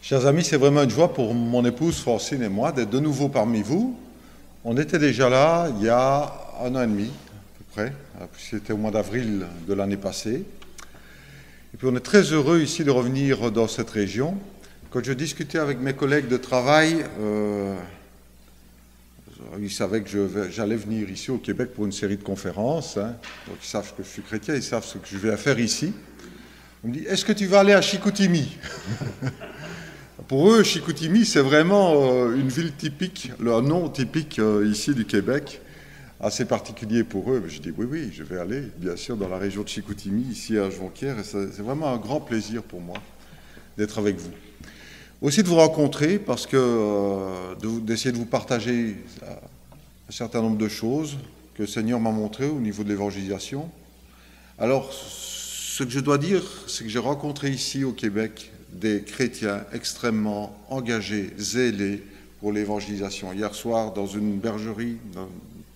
Chers amis, c'est vraiment une joie pour mon épouse Francine et moi d'être de nouveau parmi vous. On était déjà là il y a 1 an et demi, à peu près, puisque c'était au mois d'avril de l'année passée. Et puis on est très heureux ici de revenir dans cette région. Quand je discutais avec mes collègues de travail, ils savaient que j'allais venir ici au Québec pour une série de conférences. Donc ils savent que je suis chrétien, ils savent ce que je vais faire ici. On me dit, est-ce que tu vas aller à Chicoutimi? Pour eux, Chicoutimi, c'est vraiment une ville typique, un nom typique ici du Québec, assez particulier pour eux. Je dis oui, je vais aller, bien sûr, dans la région de Chicoutimi, ici à Jonquière, et c'est vraiment un grand plaisir pour moi d'être avec vous. Aussi de vous rencontrer, parce que d'essayer de vous partager un certain nombre de choses que le Seigneur m'a montrées au niveau de l'évangélisation. Alors, ce que je dois dire, c'est que j'ai rencontré ici au Québec des chrétiens extrêmement engagés, zélés pour l'évangélisation. Hier soir, dans une bergerie,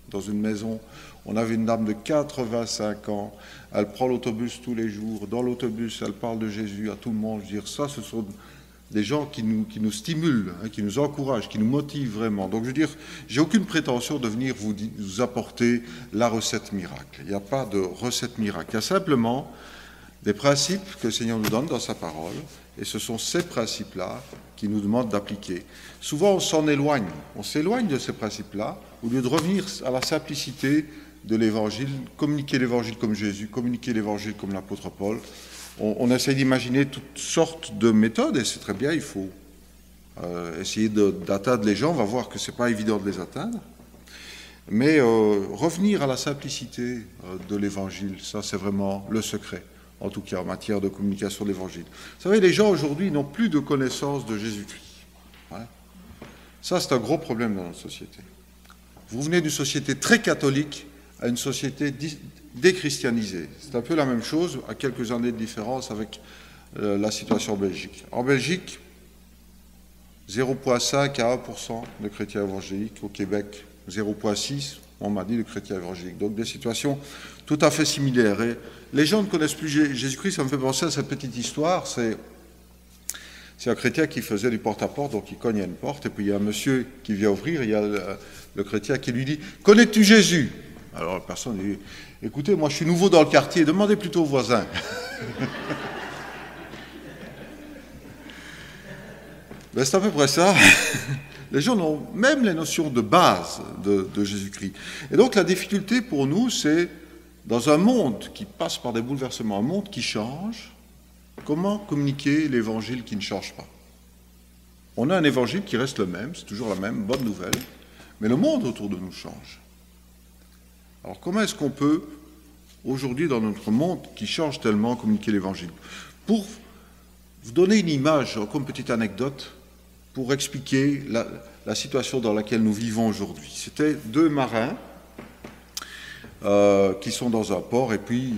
dans une maison, on avait une dame de 85 ans. Elle prend l'autobus tous les jours. Dans l'autobus, elle parle de Jésus à tout le monde. Je veux dire, ça, ce sont des gens qui nous stimulent, qui nous encouragent, qui nous motivent vraiment. Donc, je veux dire, j'ai aucune prétention de venir vous apporter la recette miracle. Il n'y a pas de recette miracle. Il y a simplement des principes que le Seigneur nous donne dans sa parole, et ce sont ces principes-là qu'il nous demande d'appliquer. Souvent, on s'en éloigne, on s'éloigne de ces principes-là, au lieu de revenir à la simplicité de l'Évangile, communiquer l'Évangile comme Jésus, communiquer l'Évangile comme l'apôtre Paul. On essaie d'imaginer toutes sortes de méthodes, et c'est très bien, il faut essayer d'atteindre les gens, on va voir que ce n'est pas évident de les atteindre, mais revenir à la simplicité de l'Évangile, ça c'est vraiment le secret. En tout cas en matière de communication de l'Évangile. Vous savez, les gens aujourd'hui n'ont plus de connaissance de Jésus-Christ. Ouais. Ça, c'est un gros problème dans notre société. Vous venez d'une société très catholique à une société déchristianisée. C'est un peu la même chose, à quelques années de différence avec la situation en Belgique. En Belgique, 0,5 à 1% de chrétiens évangéliques. Au Québec, 0,6%. On m'a dit le chrétien évangélique. Donc des situations tout à fait similaires. Et les gens ne connaissent plus Jésus-Christ, ça me fait penser à cette petite histoire. C'est un chrétien qui faisait du porte-à-porte, donc il cogne à une porte, et puis il y a un monsieur qui vient ouvrir, il y a le chrétien qui lui dit « Connais-tu Jésus ?» Alors la personne dit « Écoutez, moi je suis nouveau dans le quartier, demandez plutôt aux voisins. » Ben, c'est à peu près ça. Les gens ont même les notions de base de Jésus-Christ. Et donc la difficulté pour nous, c'est, dans un monde qui passe par des bouleversements, un monde qui change, comment communiquer l'évangile qui ne change pas? On a un évangile qui reste le même, c'est toujours la même, bonne nouvelle, mais le monde autour de nous change. Alors comment est-ce qu'on peut, aujourd'hui dans notre monde qui change tellement, communiquer l'évangile? Pour vous donner une image, comme une petite anecdote, pour expliquer la situation dans laquelle nous vivons aujourd'hui. C'était 2 marins qui sont dans un port et puis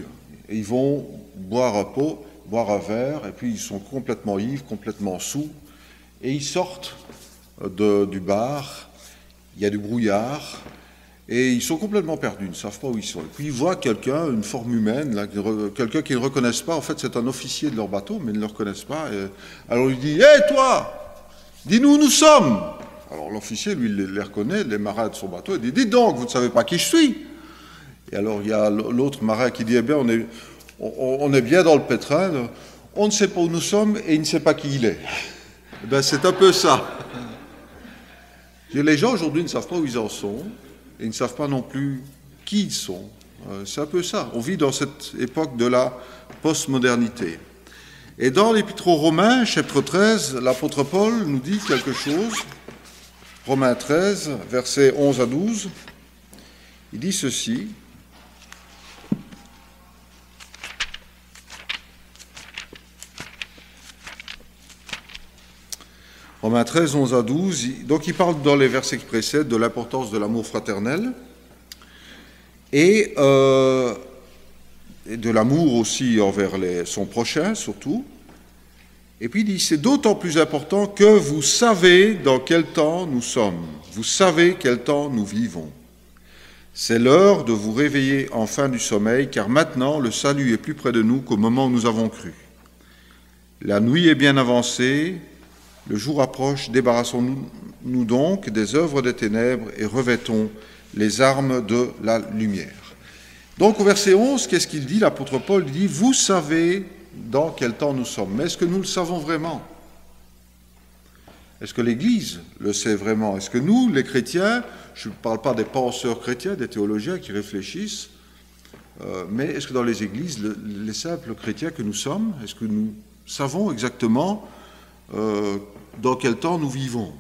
ils vont boire un verre et puis ils sont complètement ivres, complètement saouls et ils sortent du bar, il y a du brouillard et ils sont complètement perdus, ils ne savent pas où ils sont. Et puis ils voient quelqu'un, une forme humaine, quelqu'un qu'ils ne reconnaissent pas, en fait c'est un officier de leur bateau mais ils ne le reconnaissent pas. Alors il dit « Hé toi !» Dis-nous où nous sommes. Alors l'officier, lui, les reconnaît, les marins de son bateau, il dit, dites donc, vous ne savez pas qui je suis. Et alors il y a l'autre marin qui dit, eh bien, on est bien dans le pétrin, on ne sait pas où nous sommes et il ne sait pas qui il est. Eh bien, c'est un peu ça. Les gens aujourd'hui ne savent pas où ils en sont et ils ne savent pas non plus qui ils sont. C'est un peu ça. On vit dans cette époque de la postmodernité. Et dans l'Épître aux Romains, chapitre 13, l'apôtre Paul nous dit quelque chose. Romains 13, versets 11 à 12. Il dit ceci. Romains 13, 11 à 12. Donc il parle dans les versets qui précèdent de l'importance de l'amour fraternel et de l'amour aussi envers son prochain, surtout. Et puis il dit, c'est d'autant plus important que vous savez dans quel temps nous sommes. Vous savez quel temps nous vivons. C'est l'heure de vous réveiller enfin du sommeil, car maintenant le salut est plus près de nous qu'au moment où nous avons cru. La nuit est bien avancée, Le jour approche, débarrassons-nous donc des œuvres des ténèbres et revêtons les armes de la lumière. Donc au verset 11, qu'est-ce qu'il dit? L'apôtre Paul dit « Vous savez dans quel temps nous sommes ». Mais est-ce que nous le savons vraiment? Est-ce que l'Église le sait vraiment? Est-ce que nous, les chrétiens, je ne parle pas des penseurs chrétiens, des théologiens qui réfléchissent, mais est-ce que dans les églises, les simples chrétiens que nous sommes, est-ce que nous savons exactement dans quel temps nous vivons?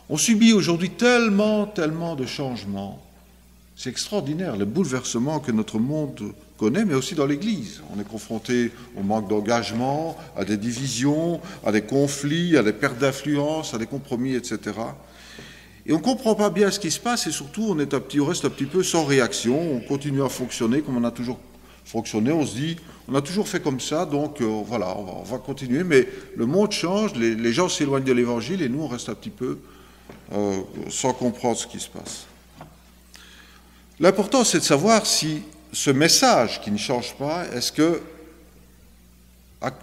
On subit aujourd'hui tellement de changements. C'est extraordinaire, le bouleversement que notre monde connaît, mais aussi dans l'Église. On est confronté au manque d'engagement, à des divisions, à des conflits, à des pertes d'influence, à des compromis, etc. Et on ne comprend pas bien ce qui se passe, et surtout on reste un petit peu sans réaction, on continue à fonctionner comme on a toujours fonctionné, on se dit, on a toujours fait comme ça, donc voilà, on va continuer, mais le monde change, les gens s'éloignent de l'Évangile, et nous on reste un petit peu sans comprendre ce qui se passe. L'important, c'est de savoir si ce message qui ne change pas, est-ce que,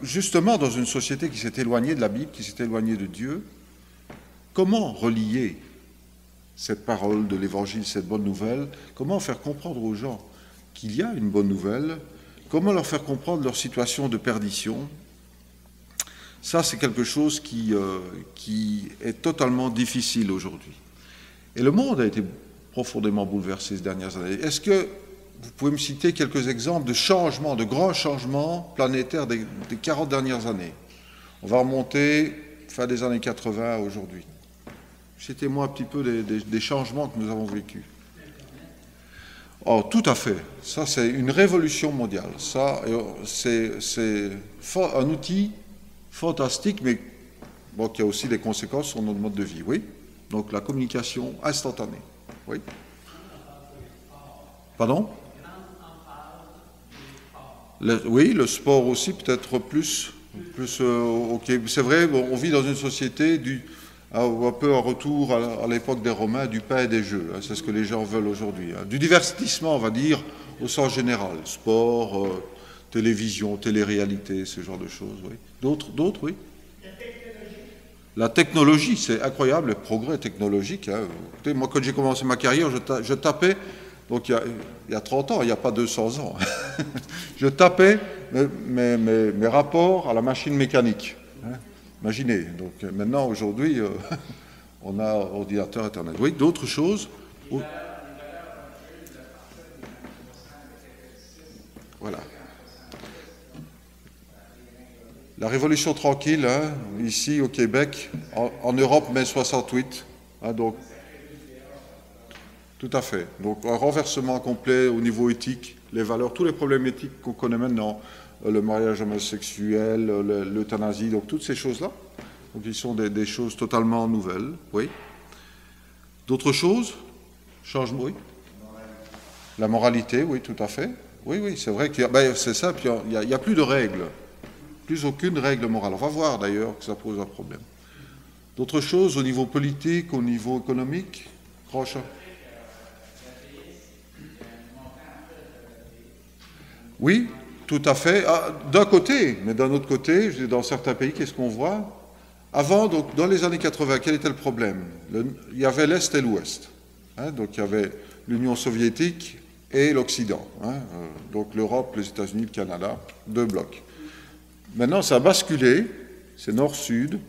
justement, dans une société qui s'est éloignée de la Bible, qui s'est éloignée de Dieu, comment relier cette parole de l'Évangile, cette bonne nouvelle, comment faire comprendre aux gens qu'il y a une bonne nouvelle, comment leur faire comprendre leur situation de perdition? Ça, c'est quelque chose qui est totalement difficile aujourd'hui. Et le monde a été profondément bouleversé ces dernières années. Est-ce que vous pouvez me citer quelques exemples de changements, de grands changements planétaires des 40 dernières années? On va remonter fin des années 80 à aujourd'hui. Citez-moi un petit peu des changements que nous avons vécus. Oh, tout à fait. Ça, c'est une révolution mondiale. Ça, c'est un outil fantastique, mais bon, qui a aussi des conséquences sur notre mode de vie. Oui. Donc, la communication instantanée. Oui. Pardon? Oui, le sport aussi, peut-être plus ok. C'est vrai, bon, on vit dans une société un peu en retour à l'époque des Romains, du pain et des jeux. Hein, c'est ce que les gens veulent aujourd'hui. Hein. Du divertissement, on va dire, au sens général. Sport, télévision, télé-réalité, ce genre de choses. Oui. D'autres, oui. La technologie, c'est incroyable, le progrès technologique. Hein. Écoutez, moi, quand j'ai commencé ma carrière, je tapais, donc il y a 30 ans, il n'y a pas 200 ans, je tapais mes rapports à la machine mécanique. Hein. Imaginez, donc maintenant, aujourd'hui, on a ordinateur, Internet. Oui, d'autres choses. Oui. Voilà. La Révolution tranquille, hein, ici au Québec, en Europe, mai 68. Hein, donc, tout à fait. Donc un renversement complet au niveau éthique, les valeurs, tous les problèmes éthiques qu'on connaît maintenant, le mariage homosexuel, l'euthanasie, donc toutes ces choses-là. Donc ils sont des choses totalement nouvelles. Oui. D'autres choses? Changement, oui. La moralité, oui, tout à fait. Oui, c'est vrai qu'il y a, ben, c'est ça, puis il n'y a plus de règles. Plus aucune règle morale. On va voir d'ailleurs que ça pose un problème. D'autres choses au niveau politique, au niveau économique? Oui, tout à fait. Ah, d'un côté, mais d'un autre côté, dans certains pays, qu'est-ce qu'on voit? Avant, donc, dans les années 80, quel était le problème? Il y avait l'Est et l'Ouest. Hein, donc il y avait l'Union soviétique et l'Occident. Hein, donc l'Europe, les États-Unis, le Canada, deux blocs. Maintenant, ça a basculé, c'est nord-sud,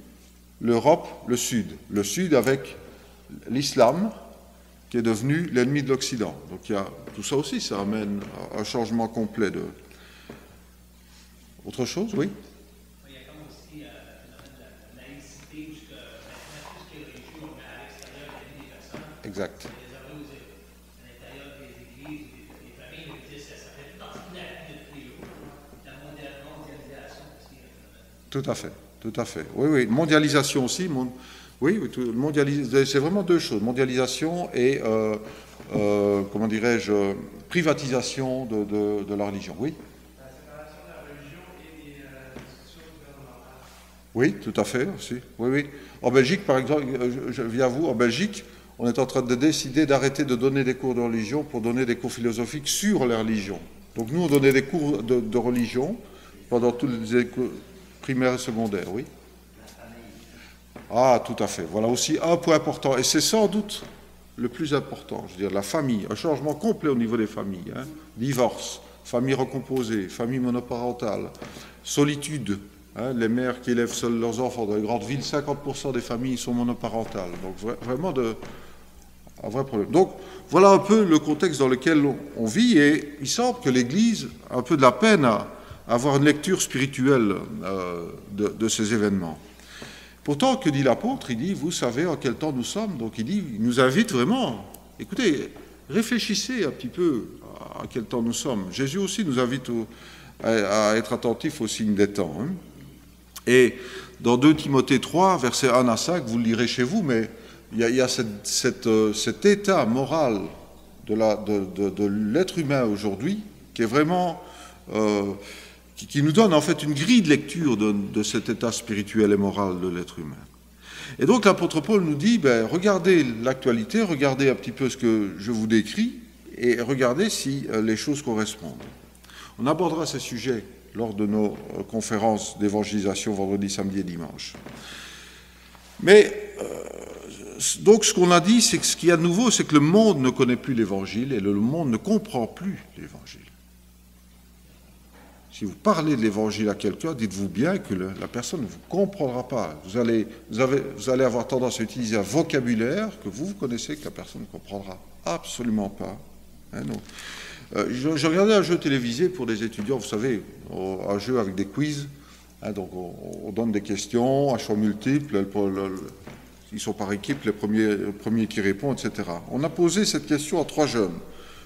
l'Europe, le sud. Le sud avec l'islam, qui est devenu l'ennemi de l'Occident. Donc il y a tout ça aussi, ça amène un changement complet de... Autre chose, oui? Il y a comme aussi le phénomène de la laïcité, où tout ce qui est religieux, on met à l'extérieur des personnes. Exact. À l'intérieur des églises, des familles, ça fait tout partie de la vie de tous les jours. La mondialisation aussi. Tout à fait, tout à fait. Oui, mondialisation aussi. Oui, c'est vraiment deux choses. Mondialisation et, comment dirais-je, privatisation de la religion. Oui. La séparation de la religion et des institutions gouvernementales. Oui, tout à fait aussi. Oui. En Belgique, par exemple, je viens à vous, en Belgique, on est en train de décider d'arrêter de donner des cours de religion pour donner des cours philosophiques sur la religion. Donc nous, on donnait des cours de religion pendant tous les écoles primaires et secondaires, oui. Ah, tout à fait. Voilà aussi un point important. Et c'est sans doute le plus important. Je veux dire, la famille, un changement complet au niveau des familles. Hein. Divorce, famille recomposée, famille monoparentale, solitude. Hein, les mères qui élèvent seuls leurs enfants dans les grandes villes, 50% des familles sont monoparentales. Donc vraiment un vrai problème. Donc voilà un peu le contexte dans lequel on vit. Et il semble que l'Église a un peu de la peine à avoir une lecture spirituelle de ces événements. Pourtant, que dit l'apôtre? Il dit, vous savez en quel temps nous sommes. Donc il nous invite vraiment, écoutez, réfléchissez un petit peu à quel temps nous sommes. Jésus aussi nous invite à être attentifs aux signes des temps. Hein. Et dans 2 Timothée 3, versets 1 à 5, vous le lirez chez vous, mais il y a cet état moral de l'être humain aujourd'hui qui est vraiment... qui nous donne en fait une grille de lecture de cet état spirituel et moral de l'être humain. Et donc l'apôtre Paul nous dit, regardez l'actualité, regardez un petit peu ce que je vous décris, et regardez si les choses correspondent. On abordera ces sujets lors de nos conférences d'évangélisation vendredi, samedi et dimanche. Mais donc ce qu'on a dit, c'est que ce qu'il y a de nouveau, c'est que le monde ne connaît plus l'évangile, et le monde ne comprend plus l'évangile. Si vous parlez de l'évangile à quelqu'un, dites-vous bien que la personne ne vous comprendra pas. Vous allez avoir tendance à utiliser un vocabulaire que vous connaissez, que la personne ne comprendra absolument pas. Hein, non. Je regardais un jeu télévisé pour des étudiants, vous savez, un jeu avec des quiz. Hein, donc on donne des questions à choix multiples, ils sont par équipe, les premiers qui répondent, etc. On a posé cette question à 3 jeunes.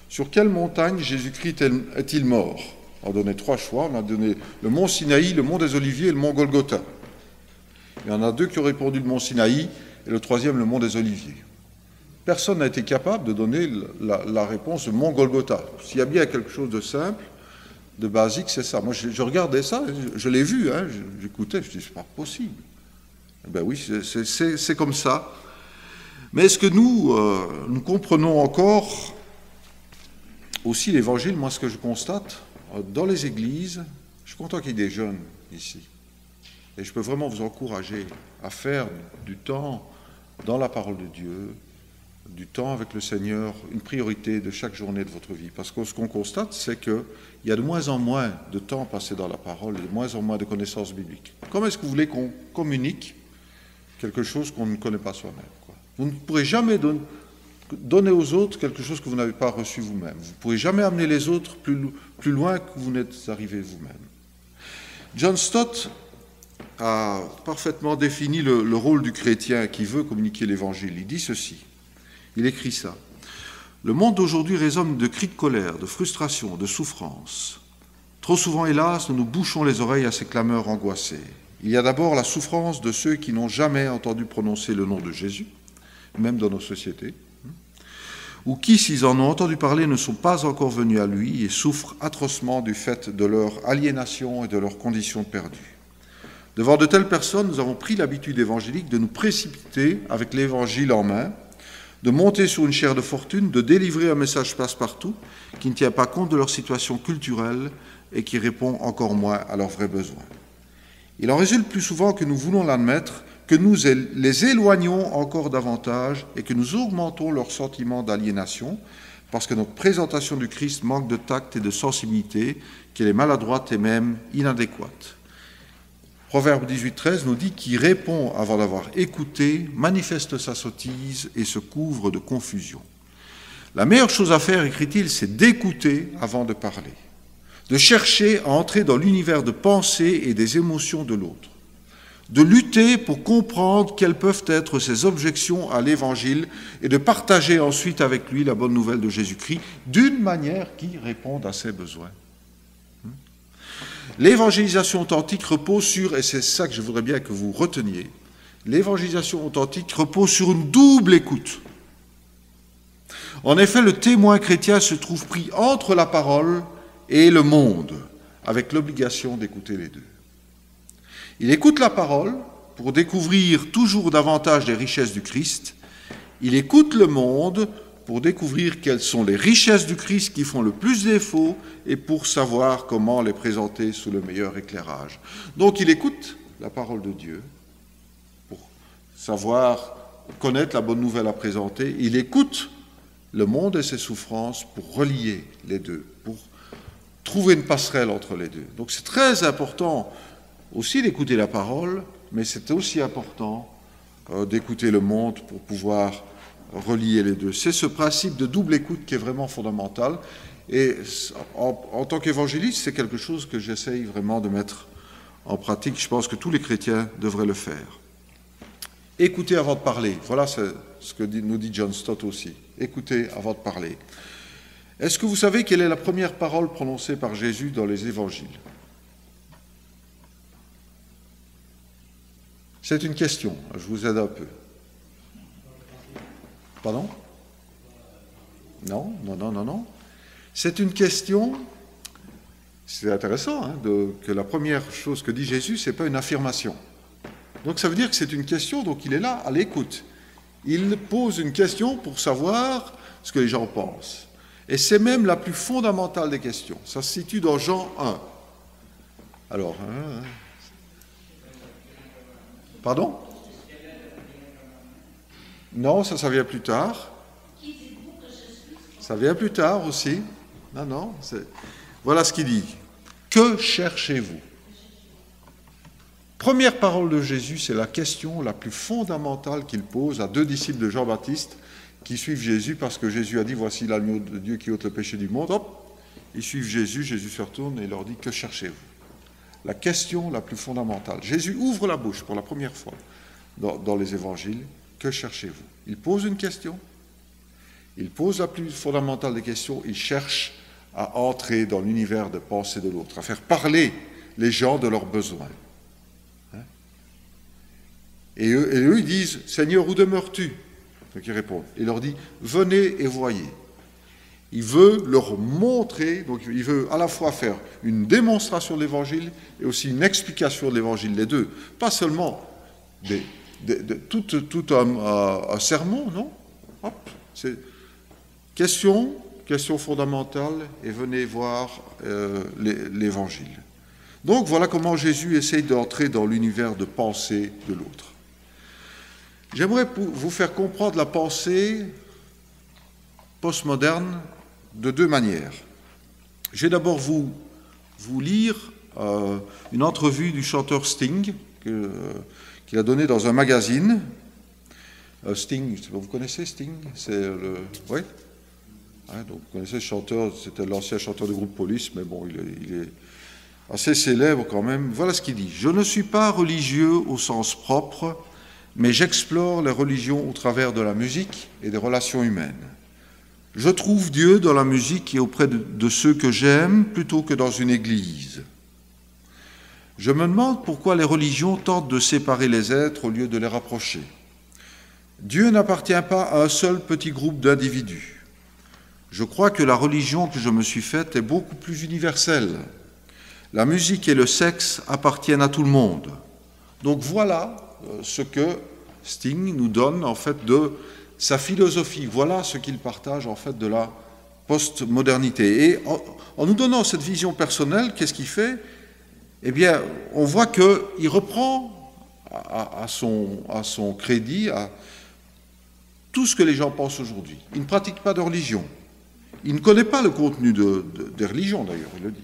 Sur quelle montagne Jésus-Christ est-il mort? On a donné 3 choix. On a donné le mont Sinaï, le mont des Oliviers et le mont Golgotha. Il y en a 2 qui ont répondu le mont Sinaï et le 3e le mont des Oliviers. Personne n'a été capable de donner la réponse au mont Golgotha. S'il y a bien quelque chose de simple, de basique, c'est ça. Moi, je regardais ça, je l'ai vu, hein, j'écoutais, je dis, c'est pas possible. Ben oui, c'est comme ça. Mais est-ce que nous comprenons encore aussi l'Évangile? Moi, ce que je constate, dans les églises, je suis content qu'il y ait des jeunes ici. Et je peux vraiment vous encourager à faire du temps dans la parole de Dieu, du temps avec le Seigneur, une priorité de chaque journée de votre vie. Parce que ce qu'on constate, c'est qu'il y a de moins en moins de temps passé dans la parole, et de moins en moins de connaissances bibliques. Comment est-ce que vous voulez qu'on communique quelque chose qu'on ne connaît pas soi-même, quoi? Vous ne pourrez jamais donner aux autres quelque chose que vous n'avez pas reçu vous-même. Vous ne pourrez jamais amener les autres plus loin que vous n'êtes arrivé vous-même. John Stott a parfaitement défini le rôle du chrétien qui veut communiquer l'Évangile. Il dit ceci, il écrit ça. Le monde d'aujourd'hui résonne de cris de colère, de frustration, de souffrance. Trop souvent, hélas, nous nous bouchons les oreilles à ces clameurs angoissées. Il y a d'abord la souffrance de ceux qui n'ont jamais entendu prononcer le nom de Jésus, même dans nos sociétés, ou qui, s'ils en ont entendu parler, ne sont pas encore venus à lui et souffrent atrocement du fait de leur aliénation et de leurs conditions perdues. Devant de telles personnes, nous avons pris l'habitude évangélique de nous précipiter avec l'évangile en main, de monter sur une chaire de fortune, de délivrer un message passe-partout qui ne tient pas compte de leur situation culturelle et qui répond encore moins à leurs vrais besoins. Il en résulte plus souvent que nous voulons l'admettre, que nous les éloignons encore davantage et que nous augmentons leur sentiment d'aliénation parce que notre présentation du Christ manque de tact et de sensibilité, qu'elle est maladroite et même inadéquate. Proverbe 18,13 nous dit « Qui répond avant d'avoir écouté, manifeste sa sottise et se couvre de confusion. » La meilleure chose à faire, écrit-il, c'est d'écouter avant de parler, de chercher à entrer dans l'univers de pensée et des émotions de l'autre, de lutter pour comprendre quelles peuvent être ses objections à l'Évangile et de partager ensuite avec lui la bonne nouvelle de Jésus-Christ d'une manière qui réponde à ses besoins. L'évangélisation authentique repose sur, et c'est ça que je voudrais bien que vous reteniez, l'évangélisation authentique repose sur une double écoute. En effet, le témoin chrétien se trouve pris entre la parole et le monde, avec l'obligation d'écouter les deux. Il écoute la parole pour découvrir toujours davantage les richesses du Christ. Il écoute le monde pour découvrir quelles sont les richesses du Christ qui font le plus défaut et pour savoir comment les présenter sous le meilleur éclairage. Donc il écoute la parole de Dieu pour savoir connaître la bonne nouvelle à présenter. Il écoute le monde et ses souffrances pour relier les deux, pour trouver une passerelle entre les deux. Donc c'est très important aussi d'écouter la parole, mais c'est aussi important d'écouter le monde pour pouvoir relier les deux. C'est ce principe de double écoute qui est vraiment fondamental. Et en tant qu'évangéliste, c'est quelque chose que j'essaye vraiment de mettre en pratique. Je pense que tous les chrétiens devraient le faire. Écoutez avant de parler. Voilà ce que nous dit John Stott aussi. Écoutez avant de parler. Est-ce que vous savez quelle est la première parole prononcée par Jésus dans les évangiles? C'est une question. Je vous aide un peu. Pardon? Non. C'est une question. C'est intéressant hein, que la première chose que dit Jésus, ce n'est pas une affirmation. Donc ça veut dire que c'est une question, donc il est là à l'écoute. Il pose une question pour savoir ce que les gens pensent. Et c'est même la plus fondamentale des questions. Ça se situe dans Jean 1. Alors, pardon? Non, ça vient plus tard. Ça vient plus tard aussi. Non. Voilà ce qu'il dit. Que cherchez-vous? Première parole de Jésus, c'est la question la plus fondamentale qu'il pose à deux disciples de Jean-Baptiste qui suivent Jésus parce que Jésus a dit « Voici l'agneau de Dieu qui ôte le péché du monde ». Hop, ils suivent Jésus, Jésus se retourne et il leur dit « Que cherchez-vous » La question la plus fondamentale. Jésus ouvre la bouche pour la première fois dans les évangiles. Que cherchez-vous? Il pose une question. Il pose la plus fondamentale des questions. Il cherche à entrer dans l'univers de pensée de l'autre, à faire parler les gens de leurs besoins. Et eux, ils disent, Seigneur, où demeures-tu? Donc ils répondent. Il leur dit, venez et voyez. Il veut leur montrer, donc il veut à la fois faire une démonstration de l'Évangile et aussi une explication de l'Évangile, les deux. Pas seulement tout un sermon, non? Hop, c'est question fondamentale et venez voir l'Évangile. Donc voilà comment Jésus essaye d'entrer dans l'univers de pensée de l'autre. J'aimerais vous faire comprendre la pensée postmoderne de deux manières. Je vais d'abord vous lire une entrevue du chanteur Sting qu'il a donnée dans un magazine. Sting, vous connaissez Sting? Oui? Donc vous connaissez le chanteur, c'était l'ancien chanteur du groupe Police, mais bon, il est assez célèbre quand même. Voilà ce qu'il dit. « Je ne suis pas religieux au sens propre, mais j'explore les religions au travers de la musique et des relations humaines. Je trouve Dieu dans la musique et auprès de ceux que j'aime plutôt que dans une église. Je me demande pourquoi les religions tentent de séparer les êtres au lieu de les rapprocher. Dieu n'appartient pas à un seul petit groupe d'individus. Je crois que la religion que je me suis faite est beaucoup plus universelle. La musique et le sexe appartiennent à tout le monde. » Donc voilà ce que Sting nous donne en fait de sa philosophie. Voilà ce qu'il partage en fait de la postmodernité. Et en nous donnant cette vision personnelle, qu'est-ce qu'il fait? Eh bien, on voit qu'il reprend à son crédit à tout ce que les gens pensent aujourd'hui. Il ne pratique pas de religion. Il ne connaît pas le contenu des religions, d'ailleurs, il le dit.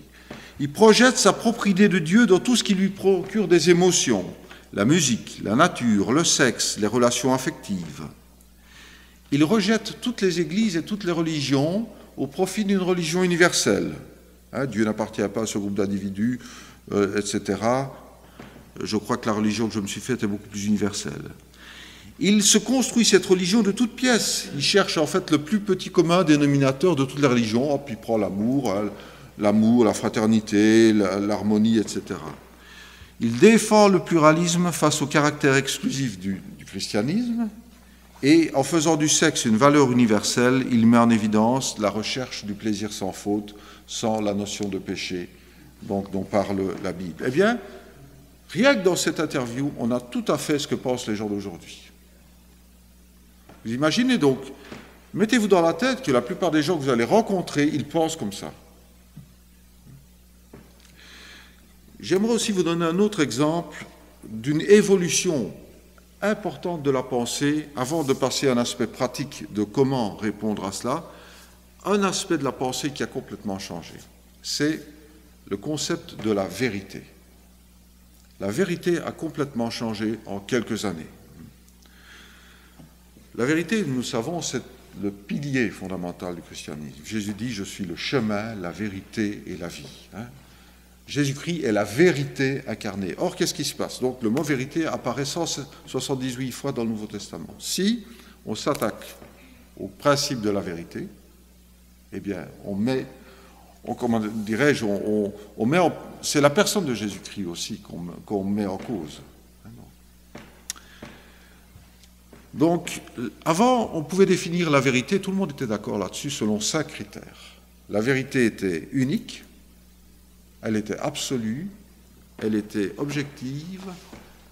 Il projette sa propre idée de Dieu dans tout ce qui lui procure des émotions. La musique, la nature, le sexe, les relations affectives. Il rejette toutes les églises et toutes les religions au profit d'une religion universelle. Dieu n'appartient pas à ce groupe d'individus, etc. Je crois que la religion que je me suis faite est beaucoup plus universelle. Il se construit cette religion de toutes pièces. Il cherche en fait le plus petit commun dénominateur de toutes les religions. Puis il prend l'amour, la fraternité, l'harmonie, etc. Il défend le pluralisme face au caractère exclusif du christianisme et en faisant du sexe une valeur universelle, il met en évidence la recherche du plaisir sans faute, sans la notion de péché dont parle la Bible. Eh bien, rien que dans cette interview, on a tout à fait ce que pensent les gens d'aujourd'hui. Vous imaginez donc, mettez-vous dans la tête que la plupart des gens que vous allez rencontrer, ils pensent comme ça. J'aimerais aussi vous donner un autre exemple d'une évolution importante de la pensée, avant de passer à un aspect pratique de comment répondre à cela, un aspect de la pensée qui a complètement changé. C'est le concept de la vérité. La vérité a complètement changé en quelques années. La vérité, nous savons, c'est le pilier fondamental du christianisme. Jésus dit « Je suis le chemin, la vérité et la vie ». Jésus-Christ est la vérité incarnée. Or, qu'est-ce qui se passe? Donc, le mot vérité apparaît 178 fois dans le Nouveau Testament. Si on s'attaque au principe de la vérité, eh bien, c'est la personne de Jésus-Christ aussi qu'on met en cause. Donc, avant, on pouvait définir la vérité, tout le monde était d'accord là-dessus, selon 5 critères. La vérité était unique, elle était absolue, elle était objective,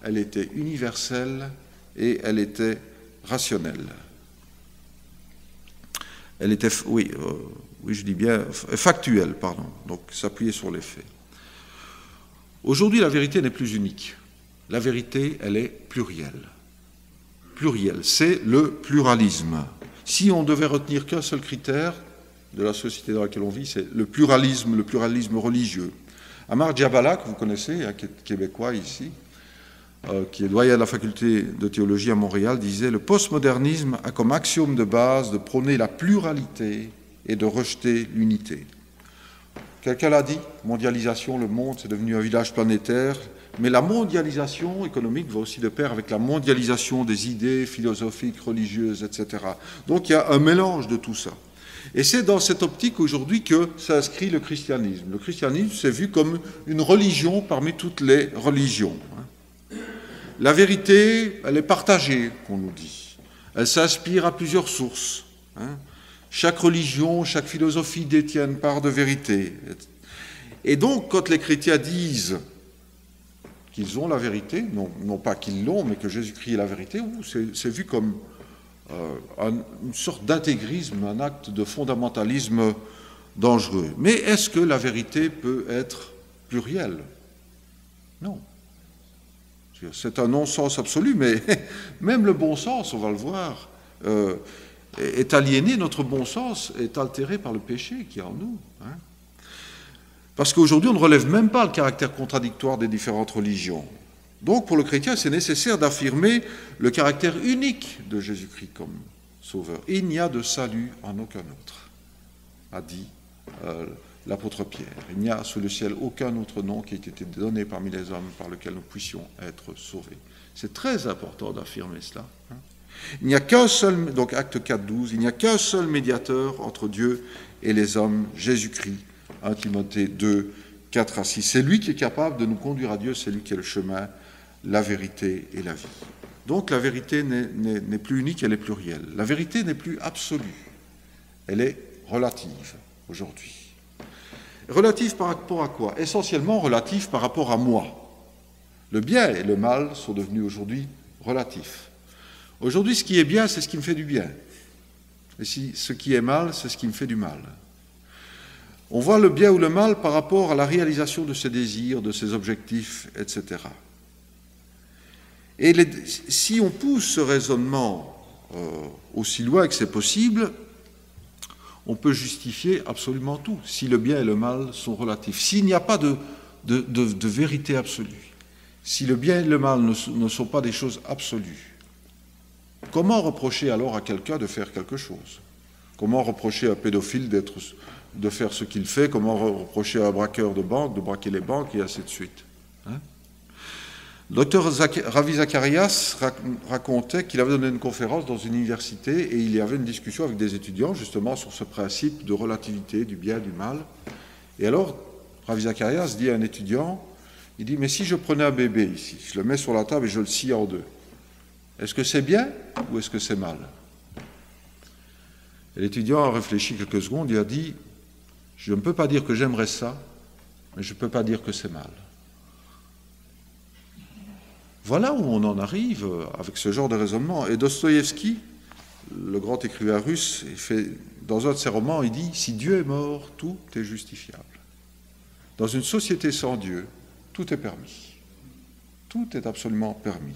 elle était universelle et elle était rationnelle. Elle était, je dis bien, factuelle, pardon, donc s'appuyer sur les faits. Aujourd'hui, la vérité n'est plus unique. La vérité, elle est plurielle. Plurielle, c'est le pluralisme. Si on devait retenir qu'un seul critère de la société dans laquelle on vit, c'est le pluralisme religieux. Amar Djabala, que vous connaissez, qui est québécois ici, qui est doyen de la faculté de théologie à Montréal, disait « Le postmodernisme a comme axiome de base de prôner la pluralité et de rejeter l'unité. » Quelqu'un l'a dit, mondialisation, le monde, c'est devenu un village planétaire, mais la mondialisation économique va aussi de pair avec la mondialisation des idées philosophiques, religieuses, etc. Donc il y a un mélange de tout ça. Et c'est dans cette optique aujourd'hui que s'inscrit le christianisme. Le christianisme, c'est vu comme une religion parmi toutes les religions. La vérité, elle est partagée, qu'on nous dit. Elle s'inspire à plusieurs sources. Chaque religion, chaque philosophie détient une part de vérité. Et donc, quand les chrétiens disent qu'ils ont la vérité, non pas qu'ils l'ont, mais que Jésus-Christ est la vérité, c'est vu comme une sorte d'intégrisme, un acte de fondamentalisme dangereux. Mais est-ce que la vérité peut être plurielle? Non. C'est un non-sens absolu, mais même le bon sens, on va le voir, est aliéné, notre bon sens est altéré par le péché qui est en nous. Parce qu'aujourd'hui, on ne relève même pas le caractère contradictoire des différentes religions. Donc, pour le chrétien, c'est nécessaire d'affirmer le caractère unique de Jésus-Christ comme sauveur. Il n'y a de salut en aucun autre, a dit l'apôtre Pierre. Il n'y a sous le ciel aucun autre nom qui ait été donné parmi les hommes par lequel nous puissions être sauvés. C'est très important d'affirmer cela. Il n'y a qu'un seul, donc acte 4, 12, il n'y a qu'un seul médiateur entre Dieu et les hommes, Jésus-Christ. 1 Timothée 2, 4 à 6. C'est lui qui est capable de nous conduire à Dieu, c'est lui qui est le chemin, la vérité et la vie. Donc la vérité n'est plus unique, elle est plurielle. La vérité n'est plus absolue, elle est relative aujourd'hui. Relative par rapport à quoi? Essentiellement relative par rapport à moi. Le bien et le mal sont devenus aujourd'hui relatifs. Aujourd'hui, ce qui est bien, c'est ce qui me fait du bien. Et ce qui est mal, c'est ce qui me fait du mal. On voit le bien ou le mal par rapport à la réalisation de ses désirs, de ses objectifs, etc. Et si on pousse ce raisonnement aussi loin que c'est possible, on peut justifier absolument tout, si le bien et le mal sont relatifs. S'il n'y a pas de vérité absolue, si le bien et le mal ne sont pas des choses absolues, comment reprocher alors à quelqu'un de faire quelque chose? Comment reprocher à un pédophile de faire ce qu'il fait? Comment reprocher à un braqueur de banque de braquer les banques et ainsi de suite? Le docteur Ravi Zacharias racontait qu'il avait donné une conférence dans une université et il y avait une discussion avec des étudiants justement sur ce principe de relativité du bien et du mal. Et alors, Ravi Zacharias dit à un étudiant, il dit « Mais si je prenais un bébé ici, je le mets sur la table et je le scie en deux, est-ce que c'est bien ou est-ce que c'est mal ?» Et l'étudiant a réfléchi quelques secondes et a dit « Je ne peux pas dire que j'aimerais ça, mais je ne peux pas dire que c'est mal. » Voilà où on en arrive avec ce genre de raisonnement. Et Dostoïevski, le grand écrivain russe, dans un de ses romans, il dit « Si Dieu est mort, tout est justifiable. Dans une société sans Dieu, tout est permis. Tout est absolument permis. »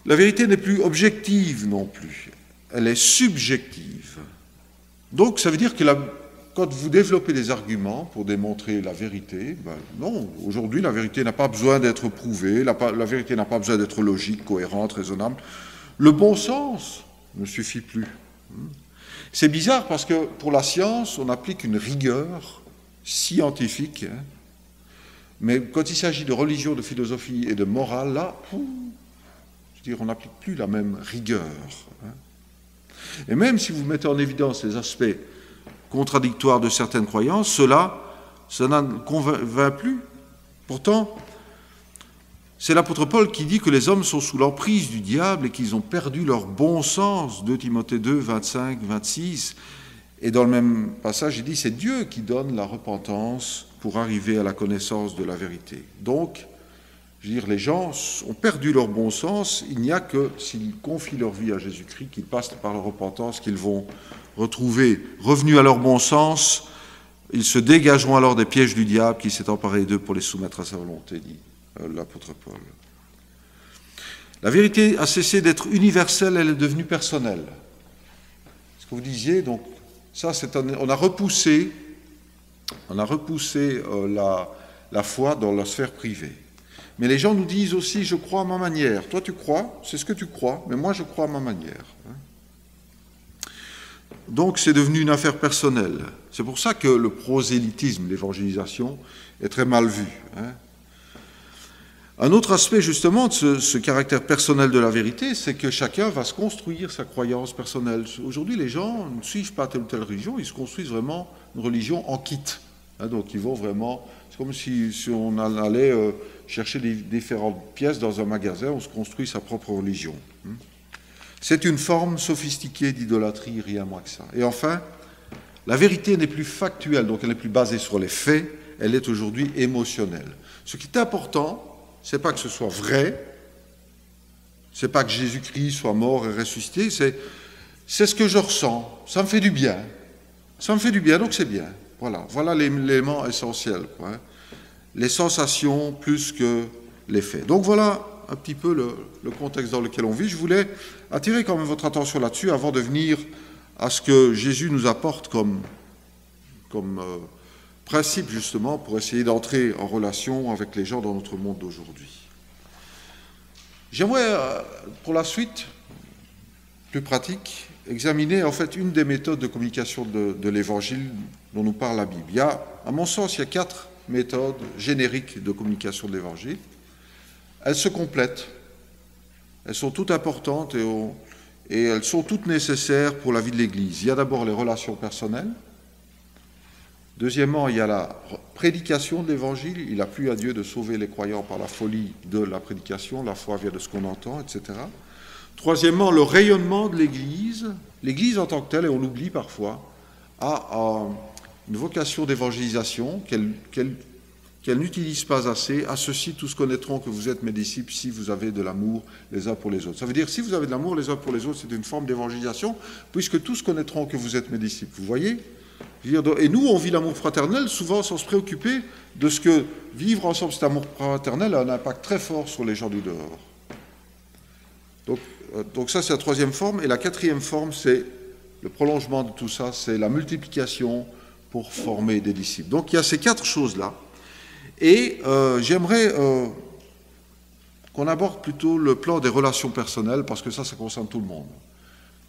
La vérité n'est plus objective non plus, elle est subjective. Donc ça veut dire que quand vous développez des arguments pour démontrer la vérité, ben non, aujourd'hui la vérité n'a pas besoin d'être prouvée, la vérité n'a pas besoin d'être logique, cohérente, raisonnable. Le bon sens ne suffit plus. C'est bizarre parce que pour la science, on applique une rigueur scientifique, hein, mais quand il s'agit de religion, de philosophie et de morale, là, je veux dire, on n'applique plus la même rigueur. Hein. Et même si vous mettez en évidence les aspects contradictoires de certaines croyances, ça n'en convainc plus. Pourtant, c'est l'apôtre Paul qui dit que les hommes sont sous l'emprise du diable et qu'ils ont perdu leur bon sens, 2 Timothée 2, 25, 26. Et dans le même passage, il dit, c'est Dieu qui donne la repentance pour arriver à la connaissance de la vérité. Donc, je veux dire, les gens ont perdu leur bon sens, il n'y a que s'ils confient leur vie à Jésus-Christ, qu'ils passent par la repentance, qu'ils vont retrouver, revenus à leur bon sens, ils se dégageront alors des pièges du diable qui s'est emparé d'eux pour les soumettre à sa volonté, dit l'apôtre Paul. La vérité a cessé d'être universelle, elle est devenue personnelle. Ce que vous disiez, donc, ça, on a repoussé la foi dans la sphère privée. Mais les gens nous disent aussi, je crois à ma manière. Toi, tu crois, c'est ce que tu crois, mais moi, je crois à ma manière. Donc, c'est devenu une affaire personnelle. C'est pour ça que le prosélytisme, l'évangélisation, est très mal vu. Un autre aspect, justement, de ce caractère personnel de la vérité, c'est que chacun va se construire sa croyance personnelle. Aujourd'hui, les gens ne suivent pas telle ou telle religion, ils se construisent vraiment une religion en kit. Donc, ils vont vraiment... C'est comme si on allait chercher des différentes pièces dans un magasin, on se construit sa propre religion. C'est une forme sophistiquée d'idolâtrie, rien moins que ça. Et enfin, la vérité n'est plus factuelle, donc elle n'est plus basée sur les faits, elle est aujourd'hui émotionnelle. Ce qui est important, c'est pas que ce soit vrai, c'est pas que Jésus-Christ soit mort et ressuscité, c'est ce que je ressens, ça me fait du bien. Ça me fait du bien, donc c'est bien. Voilà l'élément essentiel, quoi, hein. Les sensations plus que les faits. Donc voilà un petit peu le contexte dans lequel on vit. Je voulais attirer quand même votre attention là-dessus avant de venir à ce que Jésus nous apporte comme principe justement pour essayer d'entrer en relation avec les gens dans notre monde d'aujourd'hui. J'aimerais pour la suite, plus pratique, examiner en fait une des méthodes de communication de l'Évangile dont nous parle la Bible. À mon sens, il y a 4 méthodes génériques de communication de l'Évangile. Elles se complètent, elles sont toutes importantes et elles sont toutes nécessaires pour la vie de l'Église. Il y a d'abord les relations personnelles. Deuxièmement, il y a la prédication de l'Évangile. Il a plu à Dieu de sauver les croyants par la folie de la prédication. La foi vient de ce qu'on entend, etc. Troisièmement, le rayonnement de l'Église. L'Église en tant que telle, et on l'oublie parfois, a une vocation d'évangélisation qu'elle n'utilise pas assez. À ceci, tous connaîtront que vous êtes mes disciples si vous avez de l'amour les uns pour les autres. Ça veut dire, si vous avez de l'amour les uns pour les autres, c'est une forme d'évangélisation, puisque tous connaîtront que vous êtes mes disciples. Vous voyez ? Et nous, on vit l'amour fraternel souvent sans se préoccuper de ce que vivre ensemble cet amour fraternel a un impact très fort sur les gens du dehors. Donc ça, c'est la troisième forme. Et la quatrième forme, c'est le prolongement de tout ça, c'est la multiplication pour former des disciples. Donc il y a ces 4 choses-là. Et j'aimerais qu'on aborde plutôt le plan des relations personnelles, parce que ça concerne tout le monde.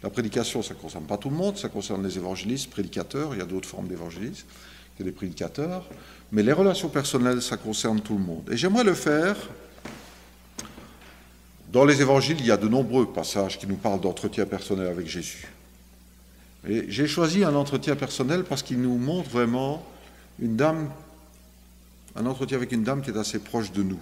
La prédication, ça ne concerne pas tout le monde, ça concerne les évangélistes, prédicateurs, il y a d'autres formes d'évangélistes que des prédicateurs, mais les relations personnelles, ça concerne tout le monde. Et j'aimerais le faire. Dans les évangiles, il y a de nombreux passages qui nous parlent d'entretien personnel avec Jésus. Et j'ai choisi un entretien personnel parce qu'il nous montre vraiment un entretien avec une dame qui est assez proche de nous.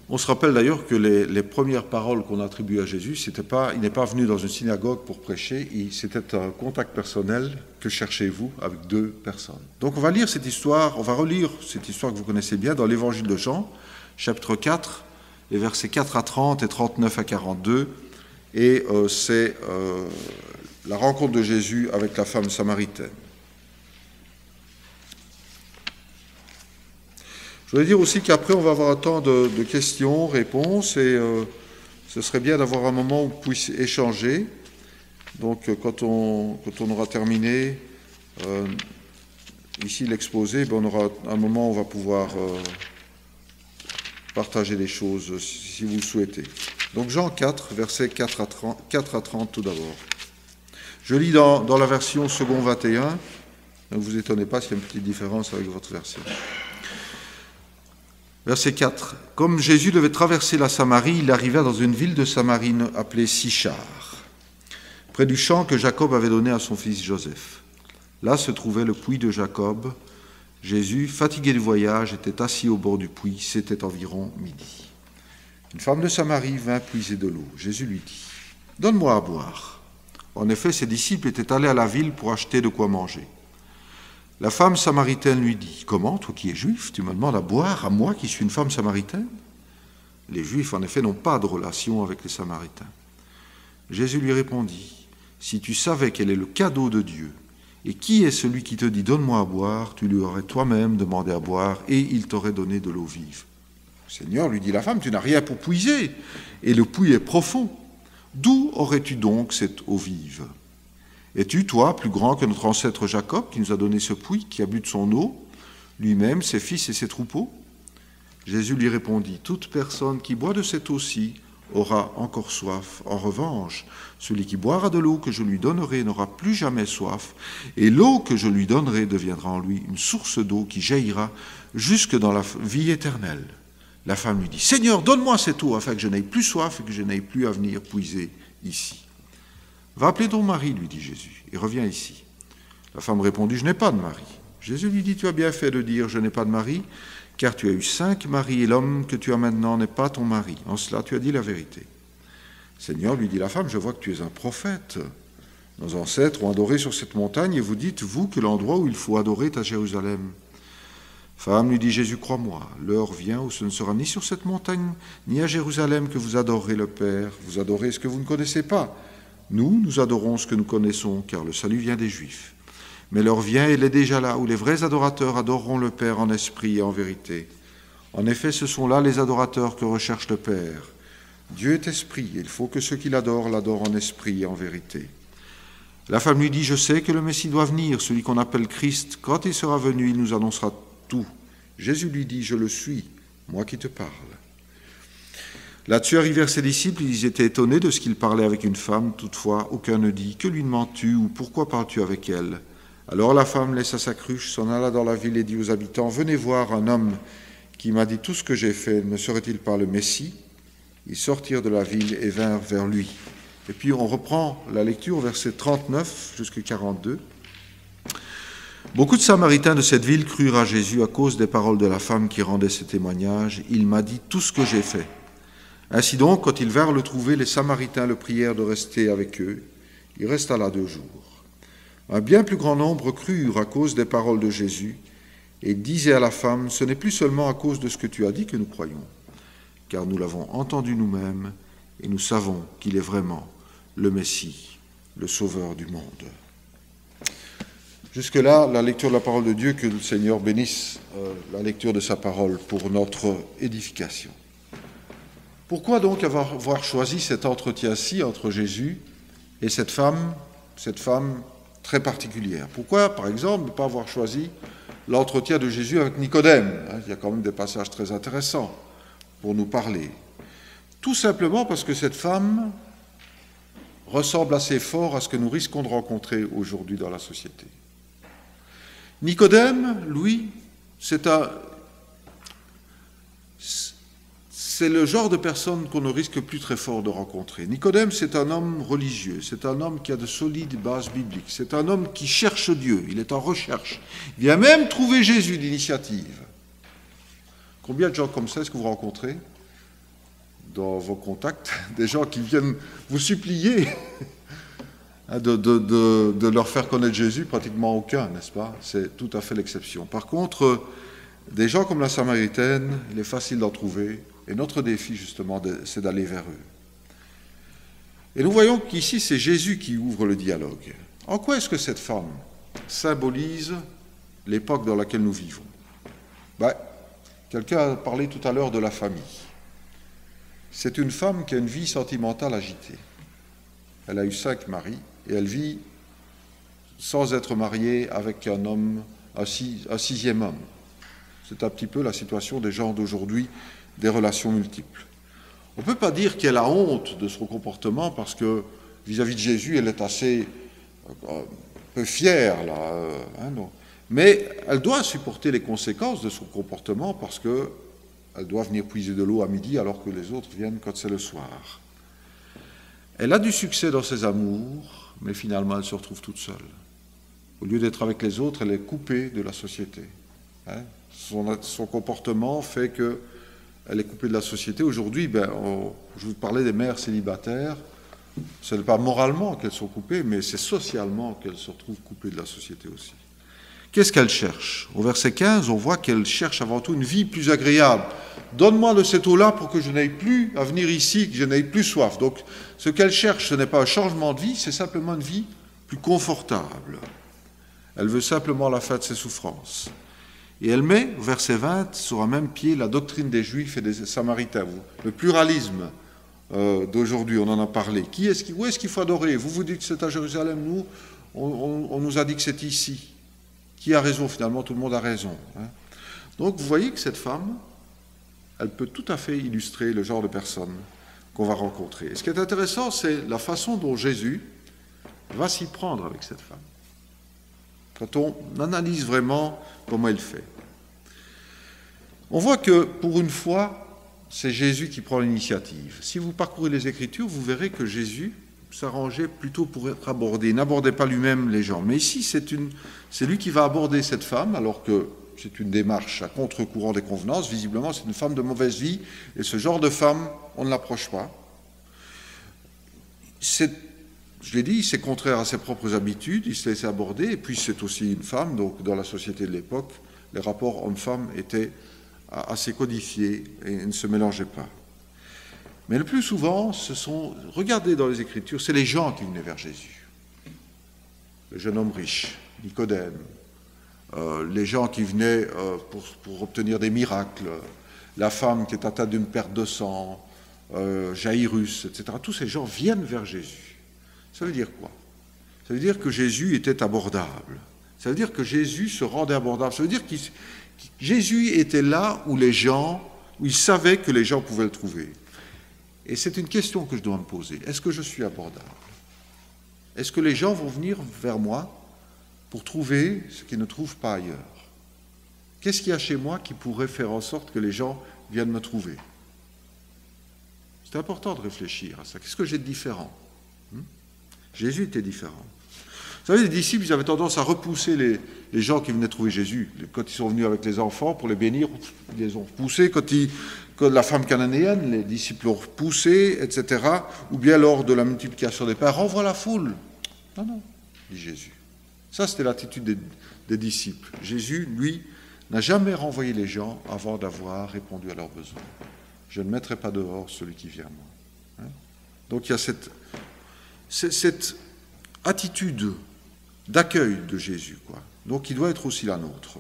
On se rappelle d'ailleurs que les premières paroles qu'on attribue à Jésus, il n'est pas venu dans une synagogue pour prêcher, c'était un contact personnel, que cherchez-vous, avec 2 personnes. Donc on va relire cette histoire que vous connaissez bien dans l'évangile de Jean, chapitre 4, les versets 4 à 30 et 39 à 42, et c'est la rencontre de Jésus avec la femme samaritaine. Je Je voulais dire aussi qu'après, on va avoir un temps de questions, réponses, et ce serait bien d'avoir un moment où on puisse échanger. Donc, quand on aura terminé ici l'exposé, on aura un moment où on va pouvoir partager des choses, si vous le souhaitez. Donc, Jean 4, versets 4 à 30 tout d'abord. Je lis dans la version second 21, ne vous étonnez pas s'il y a une petite différence avec votre version. Verset 4. Comme Jésus devait traverser la Samarie, il arriva dans une ville de Samarie appelée Sychar, près du champ que Jacob avait donné à son fils Joseph. Là se trouvait le puits de Jacob. Jésus, fatigué du voyage, était assis au bord du puits. C'était environ midi. Une femme de Samarie vint puiser de l'eau. Jésus lui dit, « Donne-moi à boire. » En effet, ses disciples étaient allés à la ville pour acheter de quoi manger. La femme samaritaine lui dit, « Comment, toi qui es juif, tu me demandes à boire, à moi qui suis une femme samaritaine ?» Les Juifs, en effet, n'ont pas de relation avec les Samaritains. Jésus lui répondit, « Si tu savais quel est le cadeau de Dieu, et qui est celui qui te dit « Donne-moi à boire », tu lui aurais toi-même demandé à boire, et il t'aurait donné de l'eau vive. » Seigneur, lui dit la femme, « Tu n'as rien pour puiser, et le puits est profond. D'où aurais-tu donc cette eau vive ? Es-tu, toi, plus grand que notre ancêtre Jacob, qui nous a donné ce puits, qui a bu de son eau, lui-même, ses fils et ses troupeaux ?» Jésus lui répondit, « Toute personne qui boit de cette eau-ci aura encore soif. En revanche, celui qui boira de l'eau que je lui donnerai n'aura plus jamais soif, et l'eau que je lui donnerai deviendra en lui une source d'eau qui jaillira jusque dans la vie éternelle. » La femme lui dit, « Seigneur, donne-moi cette eau afin que je n'aie plus soif et que je n'aie plus à venir puiser ici. » « Va appeler ton mari, lui dit Jésus, et reviens ici. » La femme répondit, « Je n'ai pas de mari. » Jésus lui dit, « Tu as bien fait de dire, je n'ai pas de mari, car tu as eu 5 maris, et l'homme que tu as maintenant n'est pas ton mari. En cela, tu as dit la vérité. » Seigneur, lui dit la femme, « Je vois que tu es un prophète. Nos ancêtres ont adoré sur cette montagne, et vous dites, vous, que l'endroit où il faut adorer est à Jérusalem. » Femme, lui dit Jésus, « Crois-moi, l'heure vient où ce ne sera ni sur cette montagne, ni à Jérusalem que vous adorerez le Père. Vous adorez ce que vous ne connaissez pas. Nous adorons ce que nous connaissons, car le salut vient des Juifs. Mais l'heure vient, et elle est déjà là, où les vrais adorateurs adoreront le Père en esprit et en vérité. En effet, ce sont là les adorateurs que recherche le Père. Dieu est esprit, et il faut que ceux qui l'adorent en esprit et en vérité. » La femme lui dit, « Je sais que le Messie doit venir, celui qu'on appelle Christ. Quand il sera venu, il nous annoncera tout. » Jésus lui dit, « Je le suis, moi qui te parle. » Là-dessus arrivèrent ses disciples, ils étaient étonnés de ce qu'il parlait avec une femme. Toutefois, aucun ne dit, « Que lui demandes-tu » ou « Pourquoi parles-tu avec elle ?» Alors la femme laissa sa cruche, s'en alla dans la ville et dit aux habitants, « Venez voir un homme qui m'a dit tout ce que j'ai fait, ne serait-il pas le Messie ?» Ils sortirent de la ville et vinrent vers lui. Et puis on reprend la lecture, versets 39 jusqu'à 42. Beaucoup de Samaritains de cette ville crurent à Jésus à cause des paroles de la femme qui rendait ce témoignage. « Il m'a dit tout ce que j'ai fait. » Ainsi donc, quand ils vinrent le trouver, les Samaritains le prièrent de rester avec eux. Il resta là 2 jours. Un bien plus grand nombre crurent à cause des paroles de Jésus et disaient à la femme, « Ce n'est plus seulement à cause de ce que tu as dit que nous croyons, car nous l'avons entendu nous-mêmes et nous savons qu'il est vraiment le Messie, le Sauveur du monde. » Jusque-là, la lecture de la parole de Dieu, que le Seigneur bénisse la lecture de sa parole pour notre édification. Pourquoi donc avoir choisi cet entretien-ci entre Jésus et cette femme très particulière? Pourquoi, par exemple, ne pas avoir choisi l'entretien de Jésus avec Nicodème? Il y a quand même des passages très intéressants pour nous parler. Tout simplement parce que cette femme ressemble assez fort à ce que nous risquons de rencontrer aujourd'hui dans la société. Nicodème, lui, c'est le genre de personne qu'on ne risque plus très fort de rencontrer. Nicodème, c'est un homme religieux, c'est un homme qui a de solides bases bibliques, c'est un homme qui cherche Dieu, il est en recherche. Il vient même trouver Jésus d'initiative. Combien de gens comme ça est-ce que vous rencontrez dans vos contacts? Des gens qui viennent vous supplier de leur faire connaître Jésus? Pratiquement aucun, n'est-ce pas? C'est tout à fait l'exception. Par contre, des gens comme la Samaritaine, il est facile d'en trouver. Et notre défi, justement, c'est d'aller vers eux. Et nous voyons qu'ici, c'est Jésus qui ouvre le dialogue. En quoi est-ce que cette femme symbolise l'époque dans laquelle nous vivons? Quelqu'un a parlé tout à l'heure de la famille. C'est une femme qui a une vie sentimentale agitée. Elle a eu 5 maris et elle vit sans être mariée avec un homme, un 6e homme. C'est un petit peu la situation des gens d'aujourd'hui, des relations multiples. On ne peut pas dire qu'elle a honte de son comportement parce que vis-à-vis de Jésus, elle est assez peu fière, là, non. Mais elle doit supporter les conséquences de son comportement parce qu'elle doit venir puiser de l'eau à midi alors que les autres viennent quand c'est le soir. Elle a du succès dans ses amours, mais finalement elle se retrouve toute seule. Au lieu d'être avec les autres, elle est coupée de la société. Son comportement fait qu'elle est coupée de la société. Aujourd'hui, je vous parlais des mères célibataires. Ce n'est pas moralement qu'elles sont coupées, mais c'est socialement qu'elles se retrouvent coupées de la société aussi. Qu'est-ce qu'elle cherche? Au verset 15, on voit qu'elle cherche avant tout une vie plus agréable. Donne-moi de cette eau-là pour que je n'aille plus à venir ici, que je n'aille plus soif. Donc, ce qu'elle cherche, ce n'est pas un changement de vie, c'est simplement une vie plus confortable. Elle veut simplement la fin de ses souffrances. Et elle met, au verset 20, sur un même pied, la doctrine des Juifs et des Samaritains. Le pluralisme d'aujourd'hui, on en a parlé. Où est-ce qu'il faut adorer? Vous dites que c'est à Jérusalem, nous, on nous a dit que c'est ici. Qui a raison? Finalement, tout le monde a raison. Donc, vous voyez que cette femme, elle peut tout à fait illustrer le genre de personne qu'on va rencontrer. Et ce qui est intéressant, c'est la façon dont Jésus va s'y prendre avec cette femme. Quand on analyse vraiment comment elle fait. On voit que, pour une fois, c'est Jésus qui prend l'initiative. Si vous parcourez les Écritures, vous verrez que Jésus s'arrangeait plutôt pour être abordé. Il n'abordait pas lui-même les gens. Mais ici, c'est lui qui va aborder cette femme, alors que c'est une démarche à contre-courant des convenances. Visiblement, c'est une femme de mauvaise vie, et ce genre de femme, on ne l'approche pas. Je l'ai dit, c'est contraire à ses propres habitudes, il se laissait aborder, et puis c'est aussi une femme, donc dans la société de l'époque, les rapports hommes-femmes étaient assez codifiés et ne se mélangeaient pas. Mais le plus souvent, regardez dans les Écritures, c'est les gens qui venaient vers Jésus. Le jeune homme riche, Nicodème, les gens qui venaient pour obtenir des miracles, la femme qui est atteinte d'une perte de sang, Jairus, etc. Tous ces gens viennent vers Jésus. Ça veut dire quoi? Ça veut dire que Jésus était abordable. Ça veut dire que Jésus se rendait abordable. Ça veut dire que Jésus était là où il savait que les gens pouvaient le trouver. Et c'est une question que je dois me poser. Est-ce que je suis abordable? Est-ce que les gens vont venir vers moi pour trouver ce qu'ils ne trouvent pas ailleurs? Qu'est-ce qu'il y a chez moi qui pourrait faire en sorte que les gens viennent me trouver? C'est important de réfléchir à ça. Qu'est-ce que j'ai de différent? Jésus était différent. Vous savez, les disciples, ils avaient tendance à repousser les gens qui venaient trouver Jésus. Quand ils sont venus avec les enfants pour les bénir, ils les ont repoussés. Quand la femme cananéenne, les disciples l'ont repoussé, etc. Ou bien lors de la multiplication des pains, renvoie la foule. Non, dit Jésus. Ça, c'était l'attitude des disciples. Jésus, lui, n'a jamais renvoyé les gens avant d'avoir répondu à leurs besoins. Je ne mettrai pas dehors celui qui vient à moi. Donc il y a cette attitude d'accueil de Jésus, quoi. Donc il doit être aussi la nôtre.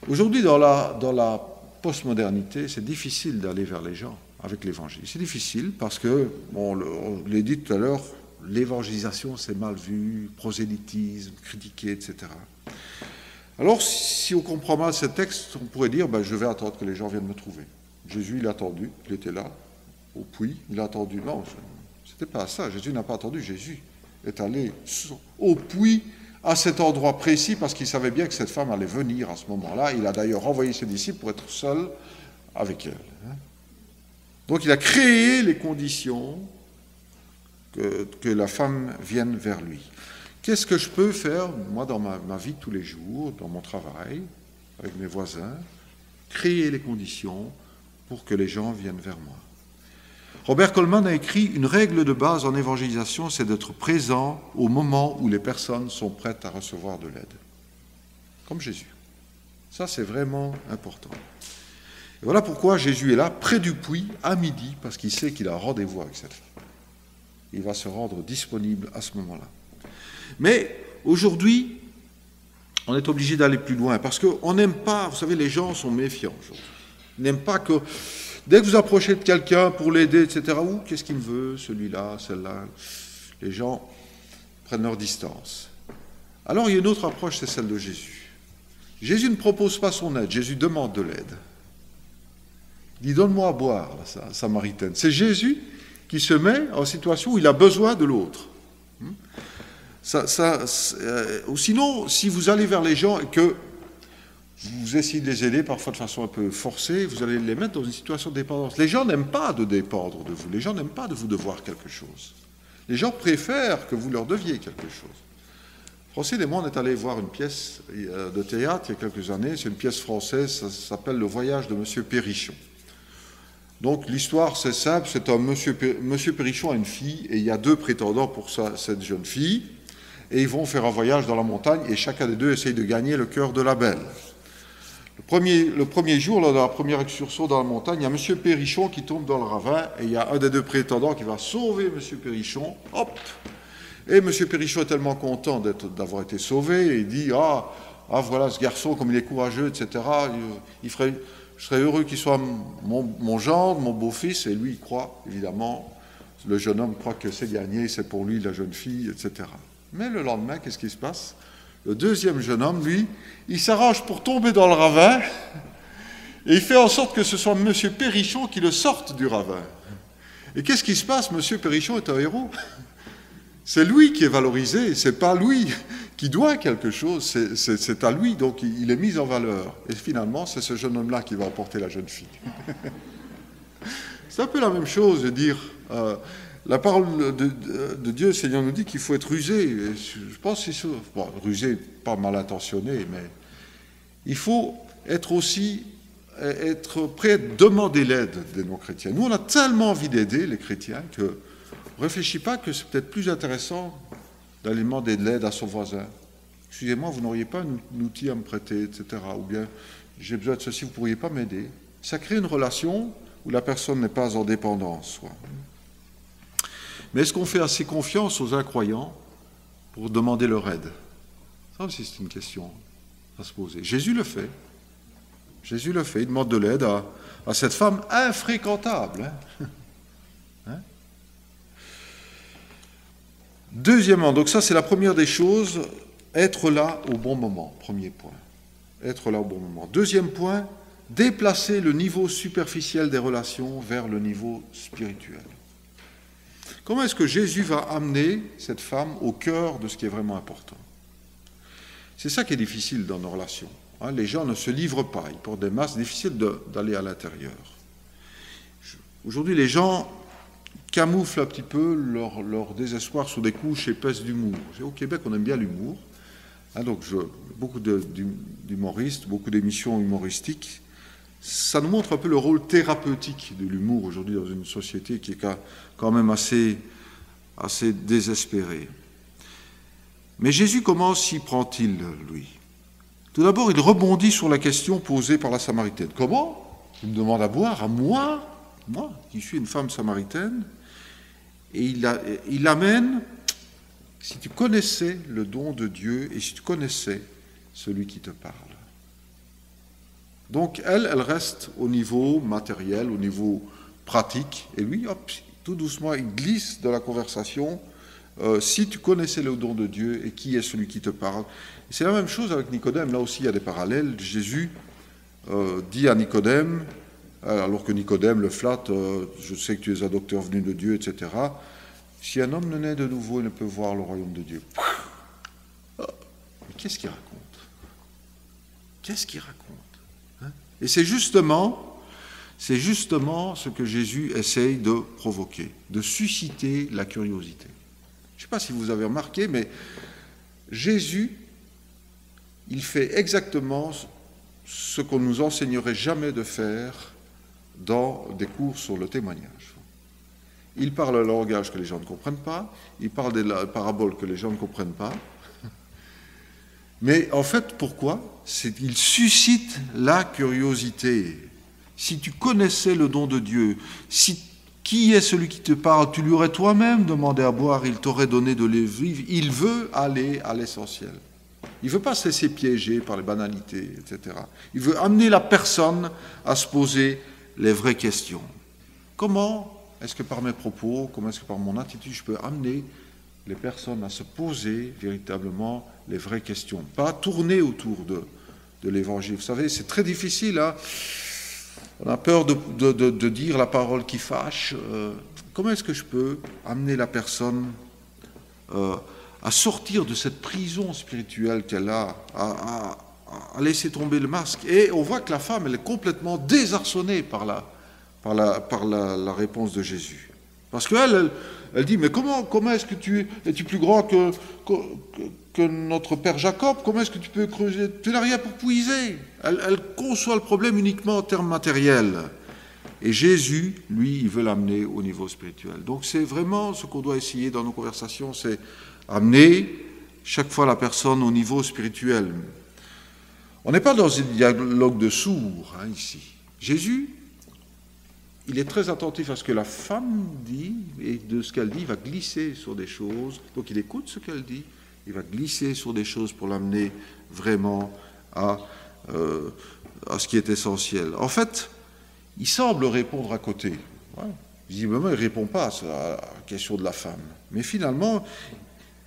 Aujourd'hui, dans la postmodernité, c'est difficile d'aller vers les gens avec l'évangile. C'est difficile parce que, on l'a dit tout à l'heure, l'évangélisation c'est mal vu, prosélytisme, critiqué, etc. Alors, si on comprend mal ce texte, on pourrait dire, je vais attendre que les gens viennent me trouver. Jésus, il a attendu, il était là, au puits, il a attendu. Non, c'était pas ça, Jésus n'a pas attendu, Jésus est allé au puits, à cet endroit précis, parce qu'il savait bien que cette femme allait venir à ce moment-là. Il a d'ailleurs envoyé ses disciples pour être seul avec elle. Donc il a créé les conditions que la femme vienne vers lui. Qu'est-ce que je peux faire, moi, dans ma vie de tous les jours, dans mon travail, avec mes voisins? Créer les conditions pour que les gens viennent vers moi. Robert Coleman a écrit « Une règle de base en évangélisation, c'est d'être présent au moment où les personnes sont prêtes à recevoir de l'aide. » Comme Jésus. Ça, c'est vraiment important. Et voilà pourquoi Jésus est là, près du puits, à midi, parce qu'il sait qu'il a un rendez-vous avec cette femme. Il va se rendre disponible à ce moment-là. Mais aujourd'hui, on est obligé d'aller plus loin, parce qu'on n'aime pas, vous savez, les gens sont méfiants aujourd'hui. Ils n'aiment pas que, dès que vous approchez de quelqu'un pour l'aider, etc., ou qu'est-ce qu'il me veut, celui-là, celle-là, les gens prennent leur distance. Alors il y a une autre approche, c'est celle de Jésus. Jésus ne propose pas son aide, Jésus demande de l'aide. Il dit, donne-moi à boire, la Samaritaine. C'est Jésus qui se met en situation où il a besoin de l'autre. Ou sinon, si vous allez vers les gens et que vous essayez de les aider, parfois de façon un peu forcée, vous allez les mettre dans une situation de dépendance. Les gens n'aiment pas de dépendre de vous, les gens n'aiment pas de vous devoir quelque chose. Les gens préfèrent que vous leur deviez quelque chose. Francine et moi, on est allé voir une pièce de théâtre il y a quelques années, c'est une pièce française, ça s'appelle Le voyage de Monsieur Perrichon. Donc l'histoire, c'est simple, c'est un Monsieur Perrichon a une fille, et il y a 2 prétendants pour cette jeune fille, et ils vont faire un voyage dans la montagne, et chacun des 2 essaye de gagner le cœur de la belle. Le premier jour, lors de la première excursion dans la montagne, il y a Monsieur Perrichon qui tombe dans le ravin, et il y a un des 2 prétendants qui va sauver Monsieur Perrichon, hop. Et M. Perrichon est tellement content d'avoir été sauvé, et il dit, ah, voilà ce garçon, comme il est courageux, etc., je serais heureux qu'il soit mon gendre, mon beau-fils, et lui, il croit, évidemment, le jeune homme croit que c'est gagné, c'est pour lui, la jeune fille, etc. Mais le lendemain, qu'est-ce qui se passe? Le deuxième jeune homme, lui, il s'arrange pour tomber dans le ravin, et il fait en sorte que ce soit M. Perrichon qui le sorte du ravin. Et qu'est-ce qui se passe? M. Perrichon est un héros. C'est lui qui est valorisé, c'est pas lui qui doit quelque chose, c'est à lui, donc il est mis en valeur. Et finalement, c'est ce jeune homme-là qui va emporter la jeune fille. C'est un peu la même chose de dire, la parole de Dieu, le Seigneur nous dit qu'il faut être rusé. Et je pense que c'est bon, rusé, pas mal intentionné, mais il faut être aussi être prêt à demander l'aide des non-chrétiens. Nous, on a tellement envie d'aider les chrétiens que on ne réfléchit pas que c'est peut-être plus intéressant d'aller demander de l'aide à son voisin. Excusez-moi, vous n'auriez pas un outil à me prêter, etc. Ou bien, j'ai besoin de ceci, vous ne pourriez pas m'aider. Ça crée une relation où la personne n'est pas en dépendance. Mais est-ce qu'on fait assez confiance aux incroyants pour demander leur aide? Ça aussi, c'est une question à se poser. Jésus le fait. Jésus le fait. Il demande de l'aide à cette femme infréquentable. Hein? Deuxièmement, donc ça c'est la première des choses, être là au bon moment, premier point. Être là au bon moment. Deuxième point, déplacer le niveau superficiel des relations vers le niveau spirituel. Comment est-ce que Jésus va amener cette femme au cœur de ce qui est vraiment important? C'est ça qui est difficile dans nos relations. Les gens ne se livrent pas, ils portent des masques, c'est difficile d'aller à l'intérieur. Aujourd'hui, les gens camouflent un petit peu leur désespoir sous des couches épaisses d'humour. Au Québec, on aime bien l'humour. Donc, beaucoup d'humoristes, beaucoup d'émissions humoristiques. Ça nous montre un peu le rôle thérapeutique de l'humour aujourd'hui dans une société qui est quand même assez désespérée. Mais Jésus, comment s'y prend-il, lui? Tout d'abord, il rebondit sur la question posée par la Samaritaine. Comment? Il me demande à boire, à moi, qui suis une femme samaritaine. Et il amène, si tu connaissais le don de Dieu et si tu connaissais celui qui te parle. Donc elle reste au niveau matériel, au niveau pratique, et lui, hop, tout doucement, il glisse de la conversation, si tu connaissais le don de Dieu et qui est celui qui te parle. C'est la même chose avec Nicodème, là aussi il y a des parallèles. Jésus dit à Nicodème, alors que Nicodème le flatte, je sais que tu es un docteur venu de Dieu, etc. Si un homme ne naît de nouveau, il ne peut voir le royaume de Dieu. Mais qu'est-ce qu'il raconte? Qu'est-ce qu'il raconte? Et c'est justement ce que Jésus essaye de provoquer, de susciter la curiosité. Je ne sais pas si vous avez remarqué, mais Jésus, il fait exactement ce qu'on ne nous enseignerait jamais de faire dans des cours sur le témoignage. Il parle un langage que les gens ne comprennent pas, il parle des paraboles que les gens ne comprennent pas. Mais en fait, pourquoi? C'est qu'il suscite la curiosité. Si tu connaissais le don de Dieu, qui est celui qui te parle, tu lui aurais toi-même demandé à boire, il t'aurait donné de l'eau vive. Il veut aller à l'essentiel. Il ne veut pas se laisser piéger par les banalités, etc. Il veut amener la personne à se poser les vraies questions. Comment est-ce que par mes propos, comment est-ce que par mon attitude, je peux amener les personnes à se poser véritablement les vraies questions, pas tourner autour de l'Évangile. Vous savez, c'est très difficile, hein. On a peur de dire la parole qui fâche. Comment est-ce que je peux amener la personne à sortir de cette prison spirituelle qu'elle a, à laisser tomber le masque? Et on voit que la femme, elle est complètement désarçonnée par la réponse de Jésus. Parce qu'elle elle dit, mais comment est-ce que es-tu plus grand que notre père Jacob? Comment est-ce que tu peux creuser? Tu n'as rien pour puiser. Elle conçoit le problème uniquement en termes matériels. Et Jésus, lui, il veut l'amener au niveau spirituel. Donc c'est vraiment ce qu'on doit essayer dans nos conversations, c'est amener chaque fois la personne au niveau spirituel. On n'est pas dans un dialogue de sourds, hein, ici. Jésus, il est très attentif à ce que la femme dit, et de ce qu'elle dit, il va glisser sur des choses. Donc il écoute ce qu'elle dit, il va glisser sur des choses pour l'amener vraiment à ce qui est essentiel. En fait, il semble répondre à côté. Ouais. Visiblement, il ne répond pas à la question de la femme. Mais finalement,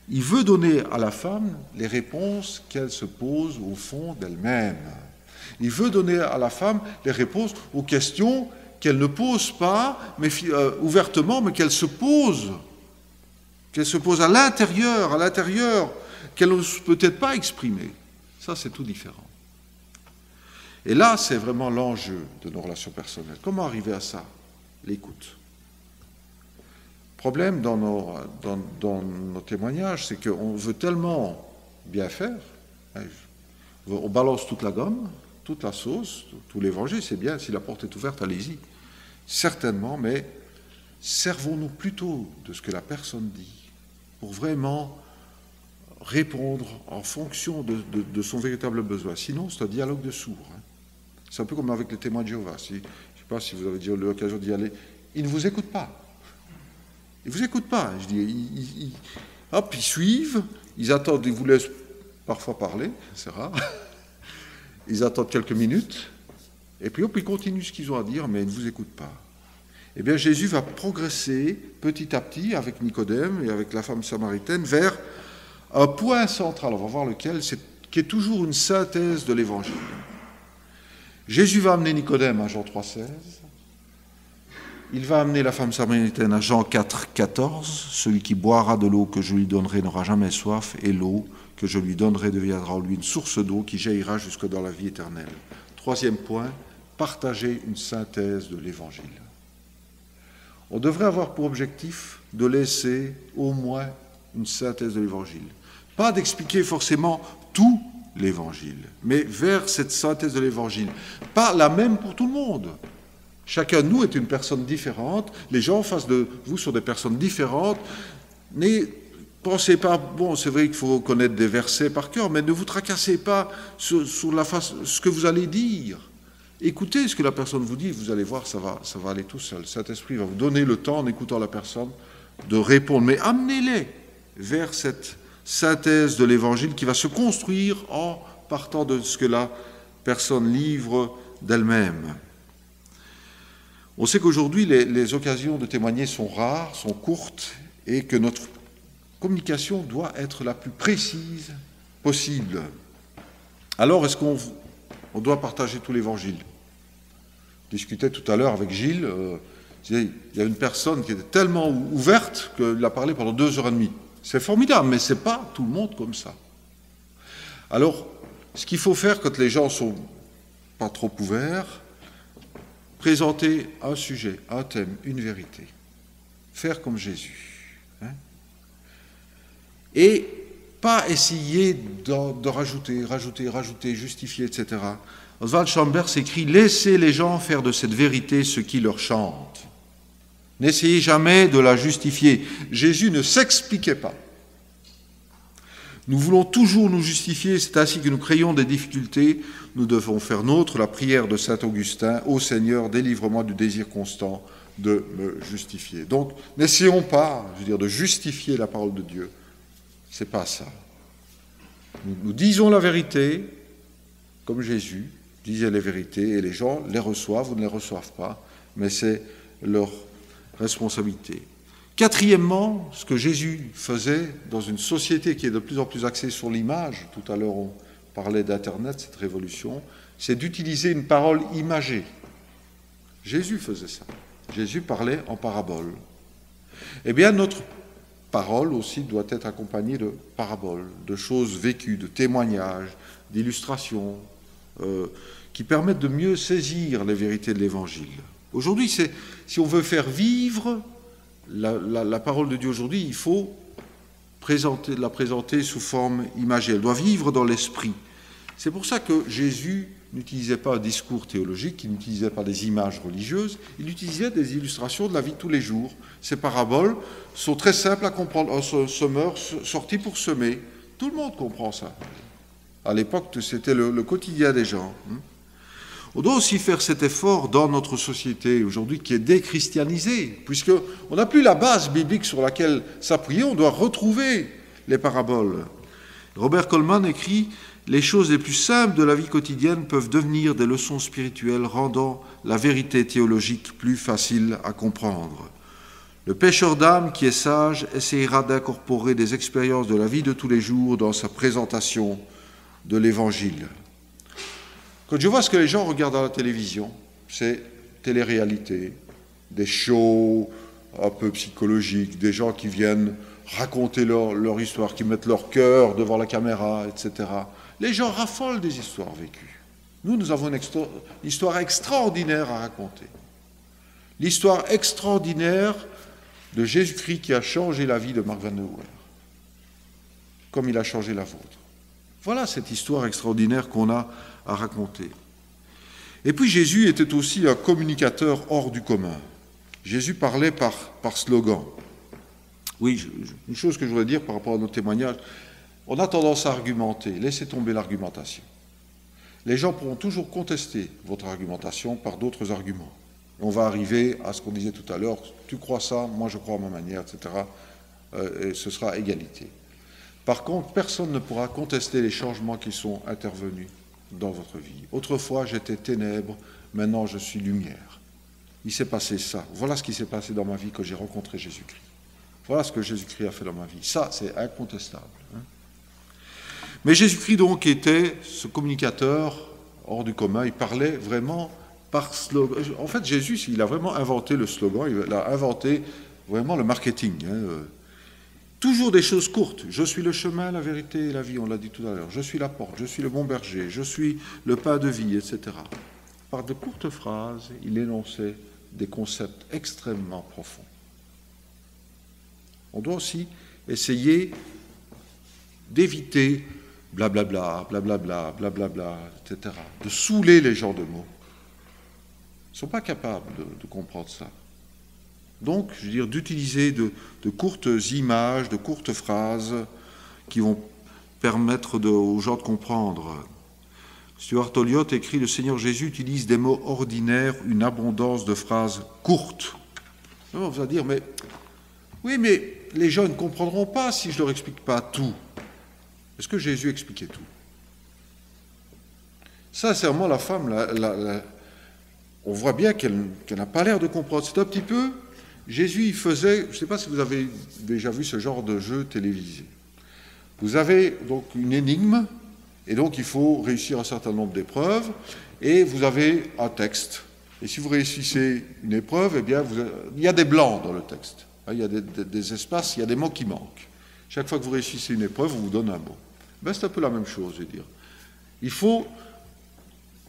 il veut donner à la femme les réponses qu'elle se pose au fond d'elle-même. Il veut donner à la femme les réponses aux questions qu'elle ne pose pas mais, ouvertement, mais qu'elle se pose à l'intérieur, qu'elle n'ose peut-être pas exprimer. Ça, c'est tout différent. Et là, c'est vraiment l'enjeu de nos relations personnelles. Comment arriver à ça? L'écoute. Le problème dans nos témoignages, c'est qu'on veut tellement bien faire, on balance toute la gomme, toute la sauce, tout l'évangile, c'est bien, si la porte est ouverte, allez-y. Certainement, mais servons-nous plutôt de ce que la personne dit pour vraiment répondre en fonction de son véritable besoin. Sinon, c'est un dialogue de sourds. Hein. C'est un peu comme avec les témoins de Jéhovah. Je ne sais pas si vous avez eu l'occasion d'y aller. Ils ne vous écoutent pas. Ils ne vous écoutent pas. Je dis, ils suivent, ils attendent, ils vous laissent parfois parler, c'est rare. Ils attendent quelques minutes, et puis ils continuent ce qu'ils ont à dire, mais ils ne vous écoutent pas. Eh bien, Jésus va progresser petit à petit avec Nicodème et avec la femme samaritaine vers un point central, on va voir lequel, qui est toujours une synthèse de l'Évangile. Jésus va amener Nicodème à Jean 3,16. Il va amener la femme samaritaine à Jean 4,14. Celui qui boira de l'eau que je lui donnerai n'aura jamais soif, et l'eau que je lui donnerai deviendra en lui une source d'eau qui jaillira jusque dans la vie éternelle. Troisième point, partager une synthèse de l'Évangile. On devrait avoir pour objectif de laisser au moins une synthèse de l'Évangile. Pas d'expliquer forcément tout l'Évangile, mais vers cette synthèse de l'Évangile. Pas la même pour tout le monde. Chacun de nous est une personne différente. Les gens en face de vous sont des personnes différentes. Ne pensez pas, bon, c'est vrai qu'il faut connaître des versets par cœur, mais ne vous tracassez pas sur ce que vous allez dire. Écoutez ce que la personne vous dit, vous allez voir, ça va aller tout seul. Saint-Esprit va vous donner le temps, en écoutant la personne, de répondre. Mais amenez-les vers cette synthèse de l'Évangile qui va se construire en partant de ce que la personne livre d'elle-même. On sait qu'aujourd'hui, les occasions de témoigner sont rares, sont courtes, et que notre communication doit être la plus précise possible. Alors, est-ce qu'on doit partager tout l'Évangile? Je discutais tout à l'heure avec Gilles, il y a une personne qui était tellement ouverte qu'il a parlé pendant 2h30. C'est formidable, mais ce n'est pas tout le monde comme ça. Alors, ce qu'il faut faire quand les gens ne sont pas trop ouverts, présenter un sujet, un thème, une vérité. Faire comme Jésus. Hein? Et pas essayer de rajouter, justifier, etc. Oswald Chambers écrit « Laissez les gens faire de cette vérité ce qui leur chante. N'essayez jamais de la justifier. » Jésus ne s'expliquait pas. Nous voulons toujours nous justifier, c'est ainsi que nous créons des difficultés. Nous devons faire nôtre la prière de saint Augustin, « Ô Seigneur, délivre-moi du désir constant de me justifier. » Donc, n'essayons pas, de justifier la parole de Dieu. C'est pas ça. Nous disons la vérité, comme Jésus disait les vérités, et les gens les reçoivent ou ne les reçoivent pas, mais c'est leur responsabilité. Quatrièmement, ce que Jésus faisait dans une société qui est de plus en plus axée sur l'image, tout à l'heure on parlait d'Internet, cette révolution, c'est d'utiliser une parole imagée. Jésus faisait ça. Jésus parlait en parabole. Eh bien, notre parole aussi doit être accompagnée de paraboles, de choses vécues, de témoignages, d'illustrations, qui permettent de mieux saisir les vérités de l'Évangile. Aujourd'hui, si on veut faire vivre la parole de Dieu aujourd'hui, il faut la présenter sous forme imagée. Elle doit vivre dans l'esprit. C'est pour ça que Jésus n'utilisait pas un discours théologique, il n'utilisait pas des images religieuses, il utilisait des illustrations de la vie de tous les jours. Ces paraboles sont très simples à comprendre. Un semeur sorti pour semer, tout le monde comprend ça. À l'époque, c'était le quotidien des gens. On doit aussi faire cet effort dans notre société aujourd'hui qui est déchristianisée, puisqu'on n'a plus la base biblique sur laquelle s'appuyer, on doit retrouver les paraboles. Robert Coleman écrit « Les choses les plus simples de la vie quotidienne peuvent devenir des leçons spirituelles rendant la vérité théologique plus facile à comprendre. Le pêcheur d'âme qui est sage essayera d'incorporer des expériences de la vie de tous les jours dans sa présentation de l'Évangile. » Quand je vois ce que les gens regardent à la télévision, c'est télé-réalité, des shows un peu psychologiques, des gens qui viennent raconter leur histoire, qui mettent leur cœur devant la caméra, etc. Les gens raffolent des histoires vécues. Nous avons une histoire extraordinaire à raconter. L'histoire extraordinaire de Jésus-Christ qui a changé la vie de Mark Van der Weer, comme il a changé la vôtre. Voilà cette histoire extraordinaire qu'on a à raconter. Et puis Jésus était aussi un communicateur hors du commun. Jésus parlait par slogan. Oui, une chose que je voudrais dire par rapport à nos témoignages, on a tendance à argumenter, laissez tomber l'argumentation. Les gens pourront toujours contester votre argumentation par d'autres arguments. On va arriver à ce qu'on disait tout à l'heure, tu crois ça, moi je crois à ma manière, etc. Et ce sera égalité. Par contre, personne ne pourra contester les changements qui sont intervenus dans votre vie. Autrefois, j'étais ténèbres, maintenant je suis lumière. Il s'est passé ça. Voilà ce qui s'est passé dans ma vie quand j'ai rencontré Jésus-Christ. Voilà ce que Jésus-Christ a fait dans ma vie. Ça, c'est incontestable. Mais Jésus-Christ, donc, était ce communicateur hors du commun. Il parlait vraiment par slogan. En fait, Jésus, il a vraiment inventé le slogan, il a inventé vraiment le marketing. Toujours des choses courtes. Je suis le chemin, la vérité et la vie, on l'a dit tout à l'heure. Je suis la porte, je suis le bon berger, je suis le pain de vie, etc. Par de courtes phrases, il énonçait des concepts extrêmement profonds. On doit aussi essayer d'éviter blablabla, blablabla, blablabla, etc. De saouler les gens de mots. Ils ne sont pas capables de comprendre ça. Donc, je veux dire, d'utiliser de courtes images, de courtes phrases qui vont permettre aux gens de comprendre. Stuart Olyott écrit « Le Seigneur Jésus utilise des mots ordinaires, une abondance de phrases courtes. » On va dire, mais oui, mais les gens ne comprendront pas si je ne leur explique pas tout. Est-ce que Jésus expliquait tout? Sincèrement, la femme, on voit bien qu'elle n'a pas l'air de comprendre. C'est un petit peu... Jésus, il faisait, je ne sais pas si vous avez déjà vu ce genre de jeu télévisé. Vous avez donc une énigme, et donc il faut réussir un certain nombre d'épreuves, et vous avez un texte. Et si vous réussissez une épreuve, eh bien, il y a des blancs dans le texte. Il y a des espaces, il y a des mots qui manquent. Chaque fois que vous réussissez une épreuve, on vous donne un mot. Ben, c'est un peu la même chose, je veux dire. Il faut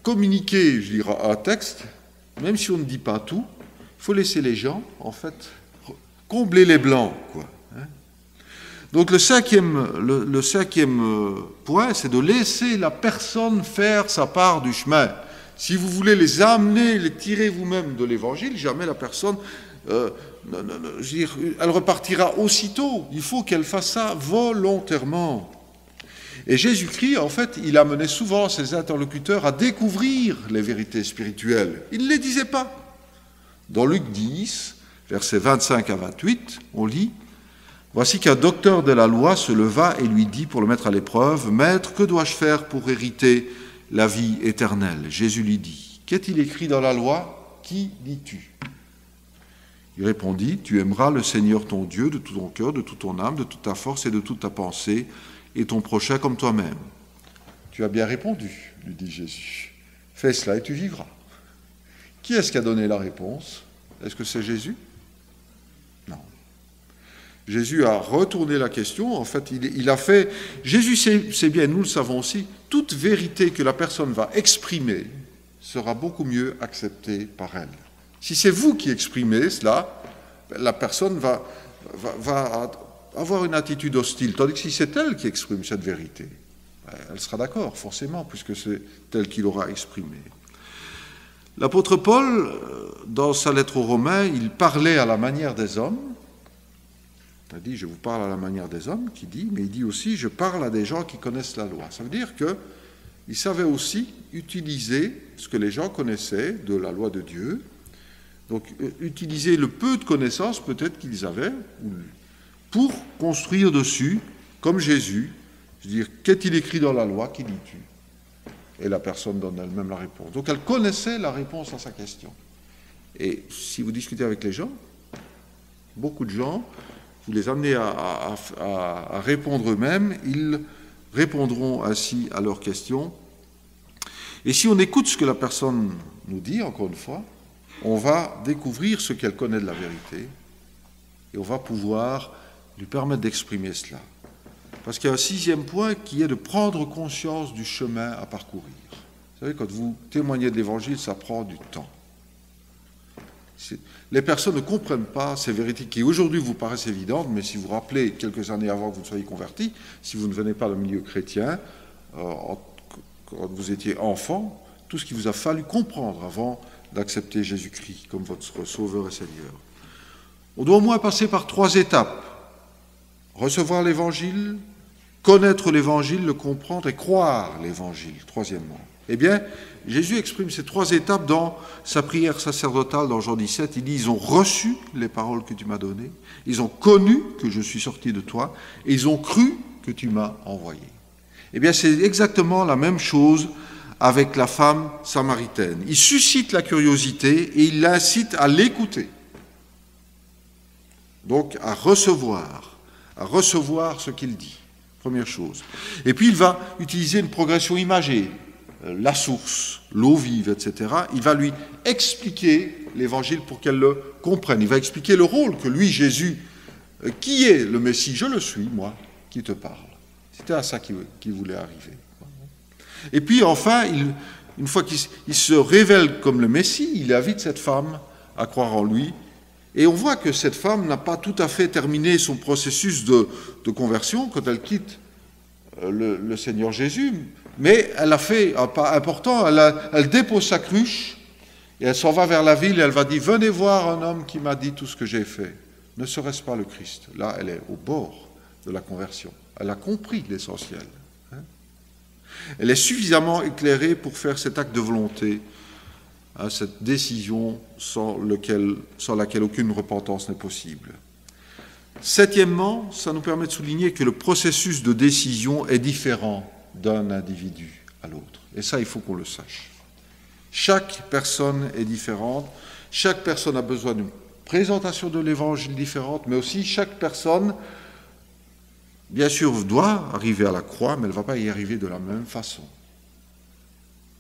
communiquer, je dirais, un texte, même si on ne dit pas tout. Il faut laisser les gens, en fait, combler les blancs, quoi. Donc le cinquième point, c'est de laisser la personne faire sa part du chemin. Si vous voulez les amener, les tirer vous-même de l'Évangile, jamais la personne, je veux dire, elle repartira aussitôt. Il faut qu'elle fasse ça volontairement. Et Jésus-Christ, en fait, il amenait souvent ses interlocuteurs à découvrir les vérités spirituelles. Il ne les disait pas. Dans Luc 10, versets 25 à 28, on lit « Voici qu'un docteur de la loi se leva et lui dit, pour le mettre à l'épreuve, « Maître, que dois-je faire pour hériter la vie éternelle ?» Jésus lui dit, « Qu'est-il écrit dans la loi? Qui lis-tu » Il répondit, « Tu aimeras le Seigneur ton Dieu de tout ton cœur, de toute ton âme, de toute ta force et de toute ta pensée, et ton prochain comme toi-même. » Tu as bien répondu, lui dit Jésus. « Fais cela et tu vivras. » Qui est-ce qui a donné la réponse? Est-ce que c'est Jésus? Non. Jésus a retourné la question. En fait, il a fait... Jésus sait bien, nous le savons aussi, toute vérité que la personne va exprimer sera beaucoup mieux acceptée par elle. Si c'est vous qui exprimez cela, la personne va avoir une attitude hostile. Tandis que si c'est elle qui exprime cette vérité, elle sera d'accord, forcément, puisque c'est elle qui l'aura exprimée. L'apôtre Paul, dans sa lettre aux Romains, il parlait à la manière des hommes. Il a dit, je vous parle à la manière des hommes, mais il dit aussi, je parle à des gens qui connaissent la loi. Ça veut dire qu'il savait aussi utiliser ce que les gens connaissaient de la loi de Dieu, donc utiliser le peu de connaissances peut-être qu'ils avaient pour construire dessus, comme Jésus, dire, qu'est-il écrit dans la loi, qui lis-tu? Et la personne donne elle-même la réponse. Donc elle connaissait la réponse à sa question. Et si vous discutez avec les gens, beaucoup de gens, vous les amenez à répondre eux-mêmes, ils répondront ainsi à leurs questions. Et si on écoute ce que la personne nous dit, encore une fois, on va découvrir ce qu'elle connaît de la vérité et on va pouvoir lui permettre d'exprimer cela. Parce qu'il y a un sixième point qui est de prendre conscience du chemin à parcourir. Vous savez, quand vous témoignez de l'Évangile, ça prend du temps. Les personnes ne comprennent pas ces vérités qui aujourd'hui vous paraissent évidentes, mais si vous vous rappelez quelques années avant que vous ne soyez convertis, si vous ne venez pas d'un milieu chrétien, quand vous étiez enfant, tout ce qu'il vous a fallu comprendre avant d'accepter Jésus-Christ comme votre Sauveur et Seigneur. On doit au moins passer par 3 étapes. Recevoir l'Évangile, connaître l'Évangile, le comprendre et croire l'Évangile, troisièmement. Eh bien, Jésus exprime ces 3 étapes dans sa prière sacerdotale dans Jean 17. Il dit, ils ont reçu les paroles que tu m'as données, ils ont connu que je suis sorti de toi, et ils ont cru que tu m'as envoyé. Eh bien, c'est exactement la même chose avec la femme samaritaine. Il suscite la curiosité et il l'incite à l'écouter. Donc, à recevoir ce qu'il dit, première chose. Et puis, il va utiliser une progression imagée, la source, l'eau vive, etc. Il va lui expliquer l'Évangile pour qu'elle le comprenne. Il va expliquer le rôle que lui, Jésus, qui est le Messie, je le suis, moi, qui te parle. C'était à ça qu'il voulait arriver. Et puis, enfin, une fois qu'il se révèle comme le Messie, il invite cette femme à croire en lui. Et on voit que cette femme n'a pas tout à fait terminé son processus de conversion quand elle quitte le Seigneur Jésus, mais elle a fait un pas important, elle dépose sa cruche et elle s'en va vers la ville et elle va dire « Venez voir un homme qui m'a dit tout ce que j'ai fait. Ne serait-ce pas le Christ ?» Là, elle est au bord de la conversion. Elle a compris l'essentiel. Elle est suffisamment éclairée pour faire cet acte de volonté, cette décision sans laquelle aucune repentance n'est possible. Septièmement, ça nous permet de souligner que le processus de décision est différent d'un individu à l'autre. Et ça, il faut qu'on le sache. Chaque personne est différente, chaque personne a besoin d'une présentation de l'Évangile différente, mais aussi chaque personne, bien sûr, doit arriver à la croix, mais elle ne va pas y arriver de la même façon.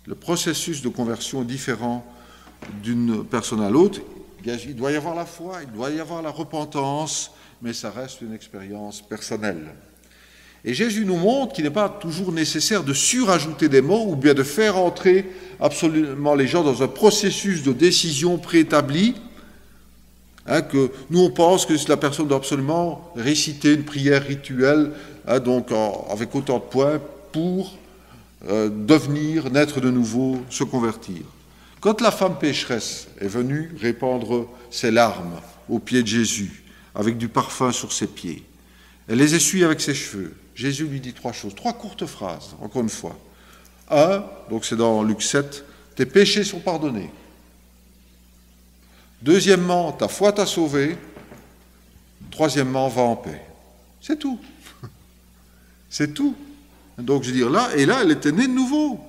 Le processus de conversion est différent d'une personne à l'autre. Il doit y avoir la foi, il doit y avoir la repentance, mais ça reste une expérience personnelle. Et Jésus nous montre qu'il n'est pas toujours nécessaire de surajouter des mots ou bien de faire entrer absolument les gens dans un processus de décision préétabli, que nous on pense que la personne doit absolument réciter une prière rituelle, donc avec autant de points pour devenir, naître de nouveau, se convertir. Quand la femme pécheresse est venue répandre ses larmes aux pieds de Jésus, avec du parfum sur ses pieds, elle les essuie avec ses cheveux. Jésus lui dit 3 choses, 3 courtes phrases, encore une fois. 1, donc c'est dans Luc 7, tes péchés sont pardonnés. Deuxièmement, ta foi t'a sauvé. Troisièmement, va en paix. C'est tout. C'est tout. Donc, je veux dire, là, elle était née de nouveau.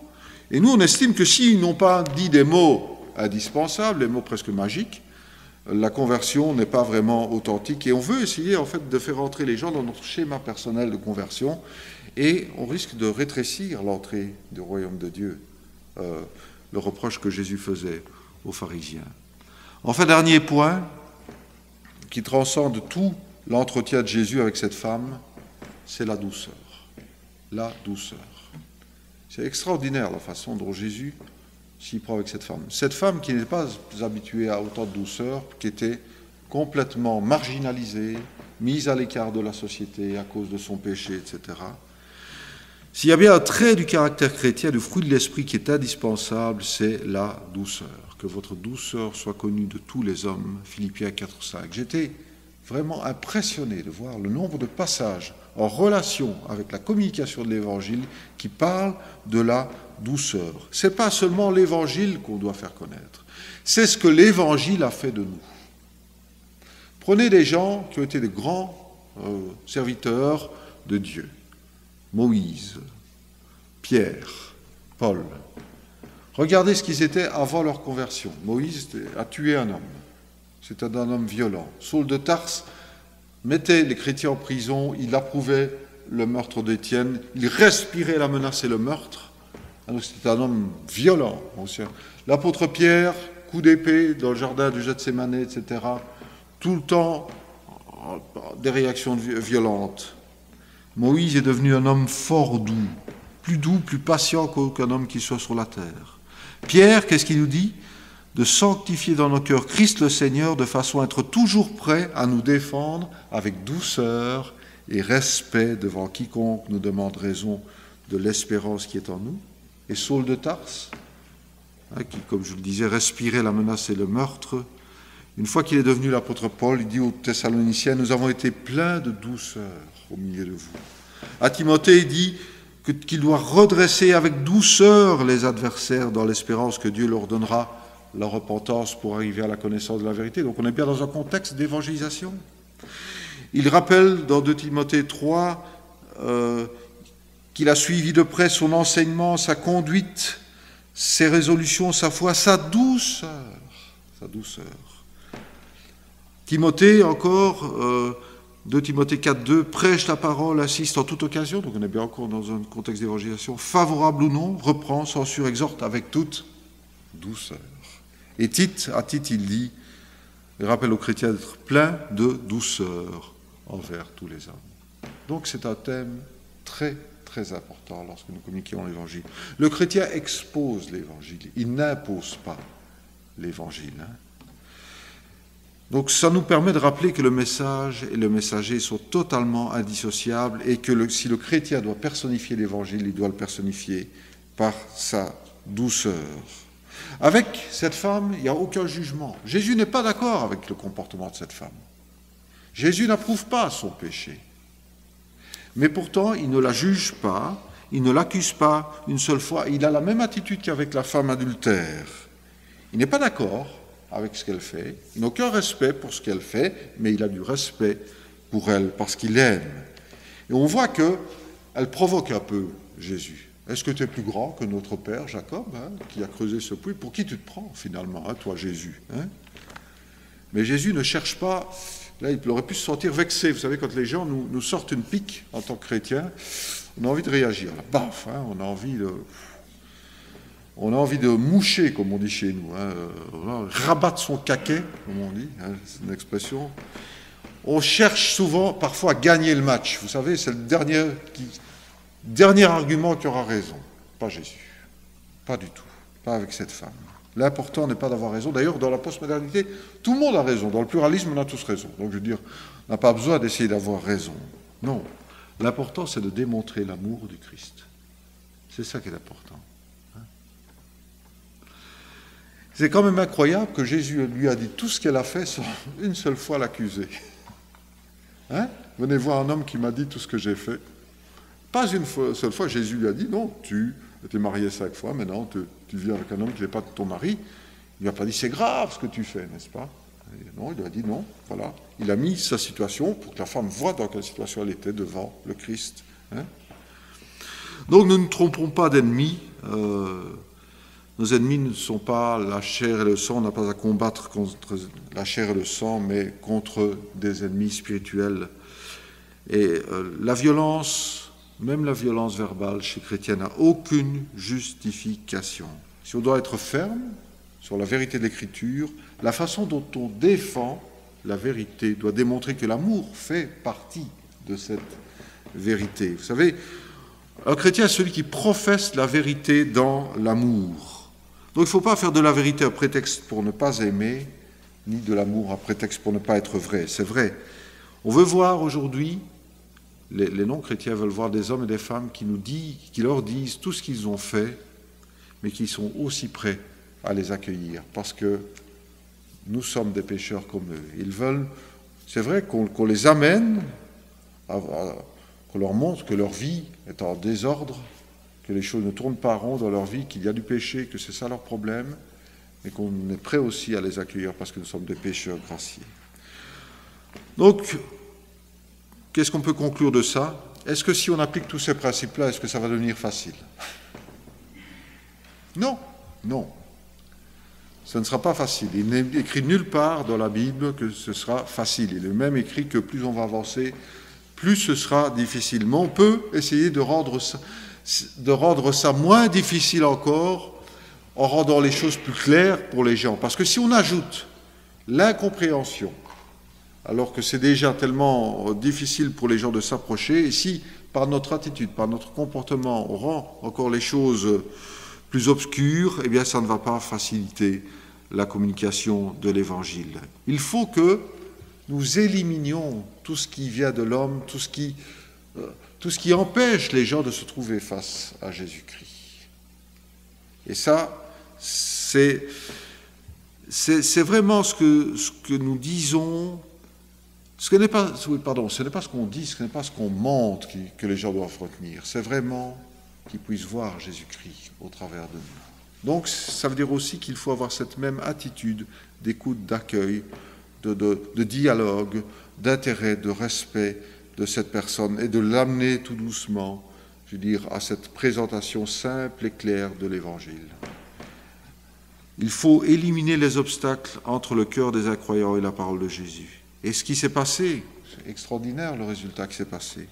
Et nous, on estime que s'ils n'ont pas dit des mots indispensables, des mots presque magiques, la conversion n'est pas vraiment authentique. Et on veut essayer, en fait, de faire entrer les gens dans notre schéma personnel de conversion. Et on risque de rétrécir l'entrée du royaume de Dieu. Le reproche que Jésus faisait aux pharisiens. Enfin, dernier point, qui transcende tout l'entretien de Jésus avec cette femme, c'est la douceur. La douceur. C'est extraordinaire la façon dont Jésus s'y prend avec cette femme. Cette femme qui n'était pas habituée à autant de douceur, qui était complètement marginalisée, mise à l'écart de la société à cause de son péché, etc. S'il y a bien un trait du caractère chrétien, du fruit de l'esprit qui est indispensable, c'est la douceur. Que votre douceur soit connue de tous les hommes, Philippiens 4,5. J'étais vraiment impressionné de voir le nombre de passages en relation avec la communication de l'Évangile qui parlent de la douceur. Ce n'est pas seulement l'Évangile qu'on doit faire connaître, c'est ce que l'Évangile a fait de nous. Prenez des gens qui ont été des grands serviteurs de Dieu. Moïse, Pierre, Paul. Regardez ce qu'ils étaient avant leur conversion. Moïse a tué un homme. C'était un homme violent. Saul de Tarse mettait les chrétiens en prison, il approuvait le meurtre d'Étienne, il respirait la menace et le meurtre. C'était un homme violent. L'apôtre Pierre, coup d'épée dans le jardin du Gethsémane, etc. Tout le temps, des réactions violentes. Moïse est devenu un homme fort doux, plus patient qu'aucun homme qui soit sur la terre. Pierre, qu'est-ce qu'il nous dit? De sanctifier dans nos cœurs Christ le Seigneur de façon à être toujours prêt à nous défendre avec douceur et respect devant quiconque nous demande raison de l'espérance qui est en nous. Et Saul de Tarse, qui, comme je le disais, respirait la menace et le meurtre, une fois qu'il est devenu l'apôtre Paul, il dit aux Thessaloniciens, nous avons été pleins de douceur au milieu de vous. À Timothée, il dit qu'il doit redresser avec douceur les adversaires dans l'espérance que Dieu leur donnera la repentance pour arriver à la connaissance de la vérité. Donc on est bien dans un contexte d'évangélisation. Il rappelle dans 2 Timothée 3 qu'il a suivi de près son enseignement, sa conduite, ses résolutions, sa foi, sa douceur. Sa douceur. Timothée, encore, 2 Timothée 4,2, prêche la parole, assiste en toute occasion, donc on est bien encore dans un contexte d'évangélisation, favorable ou non, reprend, censure, exhorte avec toute douceur. Et à Tite, il dit, il rappelle aux chrétiens d'être plein de douceur envers tous les hommes. Donc c'est un thème très, très important lorsque nous communiquons l'évangile. Le chrétien expose l'évangile, il n'impose pas l'évangile. Donc ça nous permet de rappeler que le message et le messager sont totalement indissociables et que si le chrétien doit personnifier l'évangile, il doit le personnifier par sa douceur. Avec cette femme, il n'y a aucun jugement. Jésus n'est pas d'accord avec le comportement de cette femme. Jésus n'approuve pas son péché. Mais pourtant, il ne la juge pas, il ne l'accuse pas une seule fois. Il a la même attitude qu'avec la femme adultère. Il n'est pas d'accord avec ce qu'elle fait, il n'a aucun respect pour ce qu'elle fait, mais il a du respect pour elle parce qu'il aime. Et on voit qu'elle provoque un peu Jésus. Est-ce que tu es plus grand que notre père Jacob, qui a creusé ce puits? Pour qui tu te prends finalement, toi Jésus, Mais Jésus ne cherche pas, là il aurait pu se sentir vexé. Vous savez, quand les gens nous sortent une pique en tant que chrétiens, on a envie de réagir. Là, baf, on a envie de moucher, comme on dit chez nous, rabattre son caquet, comme on dit, c'est une expression. On cherche souvent, parfois, à gagner le match. Vous savez, c'est le dernier argument qui aura raison. Pas Jésus. Pas du tout. Pas avec cette femme. L'important n'est pas d'avoir raison. D'ailleurs, dans la postmodernité, tout le monde a raison. Dans le pluralisme, on a tous raison. Donc, je veux dire, on n'a pas besoin d'essayer d'avoir raison. Non. L'important, c'est de démontrer l'amour du Christ. C'est ça qui est important. C'est quand même incroyable que Jésus lui a dit tout ce qu'elle a fait sans une seule fois l'accuser. Venez voir un homme qui m'a dit tout ce que j'ai fait. Pas une seule fois, Jésus lui a dit, non, tu étais marié 5 fois, maintenant tu vis avec un homme qui n'est pas ton mari. Il lui a pas dit, c'est grave ce que tu fais, n'est-ce pas? Et non, il lui a dit non, voilà. Il a mis sa situation pour que la femme voie dans quelle situation elle était devant le Christ. Hein. Donc nous ne trompons pas d'ennemis. Nos ennemis ne sont pas la chair et le sang, on n'a pas à combattre contre la chair et le sang, mais contre des ennemis spirituels. Et la violence, même la violence verbale chez les chrétiens, n'a aucune justification. Si on doit être ferme sur la vérité de l'Écriture, la façon dont on défend la vérité doit démontrer que l'amour fait partie de cette vérité. Vous savez, un chrétien est celui qui professe la vérité dans l'amour. Donc il ne faut pas faire de la vérité un prétexte pour ne pas aimer, ni de l'amour un prétexte pour ne pas être vrai. C'est vrai. On veut voir aujourd'hui, les non-chrétiens veulent voir des hommes et des femmes qui leur disent tout ce qu'ils ont fait, mais qui sont aussi prêts à les accueillir, parce que nous sommes des pécheurs comme eux. Ils veulent, c'est vrai qu'on les amène, qu'on leur montre que leur vie est en désordre, que les choses ne tournent pas rond dans leur vie, qu'il y a du péché, que c'est ça leur problème, mais qu'on est prêt aussi à les accueillir parce que nous sommes des pécheurs graciés. Donc, qu'est-ce qu'on peut conclure de ça? Est-ce que si on applique tous ces principes-là, est-ce que ça va devenir facile? Non, non. Ce ne sera pas facile. Il n'est écrit nulle part dans la Bible que ce sera facile. Il est même écrit que plus on va avancer, plus ce sera difficile. Mais on peut essayer de rendre ça moins difficile encore en rendant les choses plus claires pour les gens. Parce que si on ajoute l'incompréhension, alors que c'est déjà tellement difficile pour les gens de s'approcher, et si par notre attitude, par notre comportement, on rend encore les choses plus obscures, eh bien ça ne va pas faciliter la communication de l'Évangile. Il faut que nous éliminions tout ce qui vient de l'homme, tout ce qui empêche les gens de se trouver face à Jésus-Christ. Et ça, c'est vraiment ce que nous disons. Ce n'est pas ce qu'on dit, ce n'est pas ce qu'on montre que les gens doivent retenir. C'est vraiment qu'ils puissent voir Jésus-Christ au travers de nous. Donc, ça veut dire aussi qu'il faut avoir cette même attitude d'écoute, d'accueil, de dialogue, d'intérêt, de respect de cette personne et de l'amener tout doucement, je veux dire, à cette présentation simple et claire de l'Évangile. Il faut éliminer les obstacles entre le cœur des incroyants et la parole de Jésus. Et ce qui s'est passé, c'est extraordinaire le résultat qui s'est passé.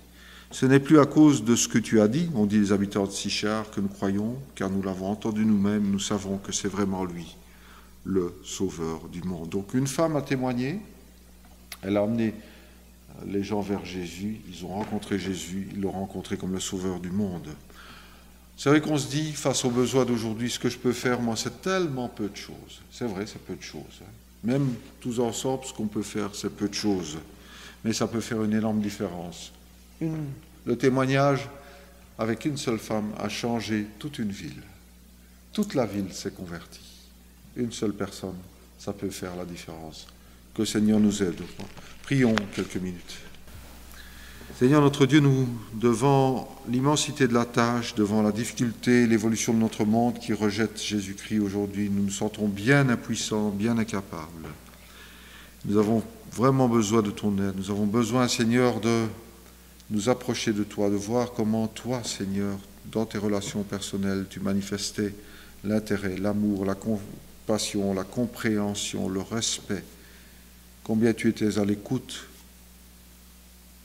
Ce n'est plus à cause de ce que tu as dit, ont dit les habitants de Sychar, que nous croyons, car nous l'avons entendu nous-mêmes, nous savons que c'est vraiment lui, le Sauveur du monde. Donc une femme a témoigné, elle a amené les gens vers Jésus, ils ont rencontré Jésus, ils l'ont rencontré comme le Sauveur du monde. C'est vrai qu'on se dit, face aux besoins d'aujourd'hui, ce que je peux faire, moi, c'est tellement peu de choses. C'est vrai, c'est peu de choses. Même tous ensemble, ce qu'on peut faire, c'est peu de choses. Mais ça peut faire une énorme différence. Le témoignage avec une seule femme a changé toute une ville. Toute la ville s'est convertie. Une seule personne, ça peut faire la différence. Que le Seigneur nous aide. Prions quelques minutes. Seigneur notre Dieu, nous, devant l'immensité de la tâche, devant la difficulté, l'évolution de notre monde qui rejette Jésus-Christ aujourd'hui, nous nous sentons bien impuissants, bien incapables. Nous avons vraiment besoin de ton aide. Nous avons besoin, Seigneur, de nous approcher de toi, de voir comment toi, Seigneur, dans tes relations personnelles, tu manifestais l'intérêt, l'amour, la compassion, la compréhension, le respect, combien tu étais à l'écoute.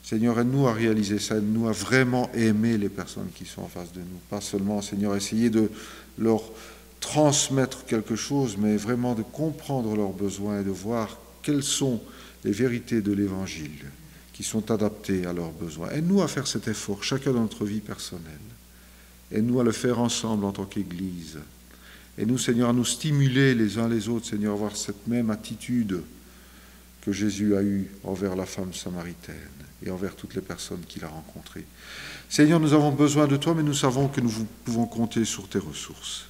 Seigneur, aide-nous à réaliser ça, aide-nous à vraiment aimer les personnes qui sont en face de nous. Pas seulement, Seigneur, essayer de leur transmettre quelque chose, mais vraiment de comprendre leurs besoins et de voir quelles sont les vérités de l'Évangile qui sont adaptées à leurs besoins. Aide-nous à faire cet effort, chacun dans notre vie personnelle. Aide-nous à le faire ensemble en tant qu'Église. Aide-nous, Seigneur, à nous stimuler les uns les autres, Seigneur, à avoir cette même attitude que Jésus a eue envers la femme samaritaine et envers toutes les personnes qu'il a rencontrées. Seigneur, nous avons besoin de toi, mais nous savons que nous pouvons compter sur tes ressources.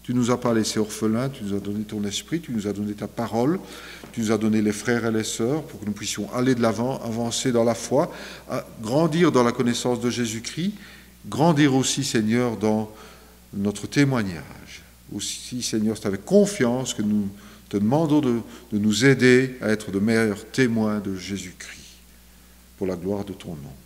Tu ne nous as pas laissés orphelins, tu nous as donné ton esprit, tu nous as donné ta parole, tu nous as donné les frères et les sœurs pour que nous puissions aller de l'avant, avancer dans la foi, grandir dans la connaissance de Jésus-Christ, grandir aussi, Seigneur, dans notre témoignage. Aussi, Seigneur, c'est avec confiance que nous te demandons de nous aider à être de meilleurs témoins de Jésus-Christ, pour la gloire de ton nom.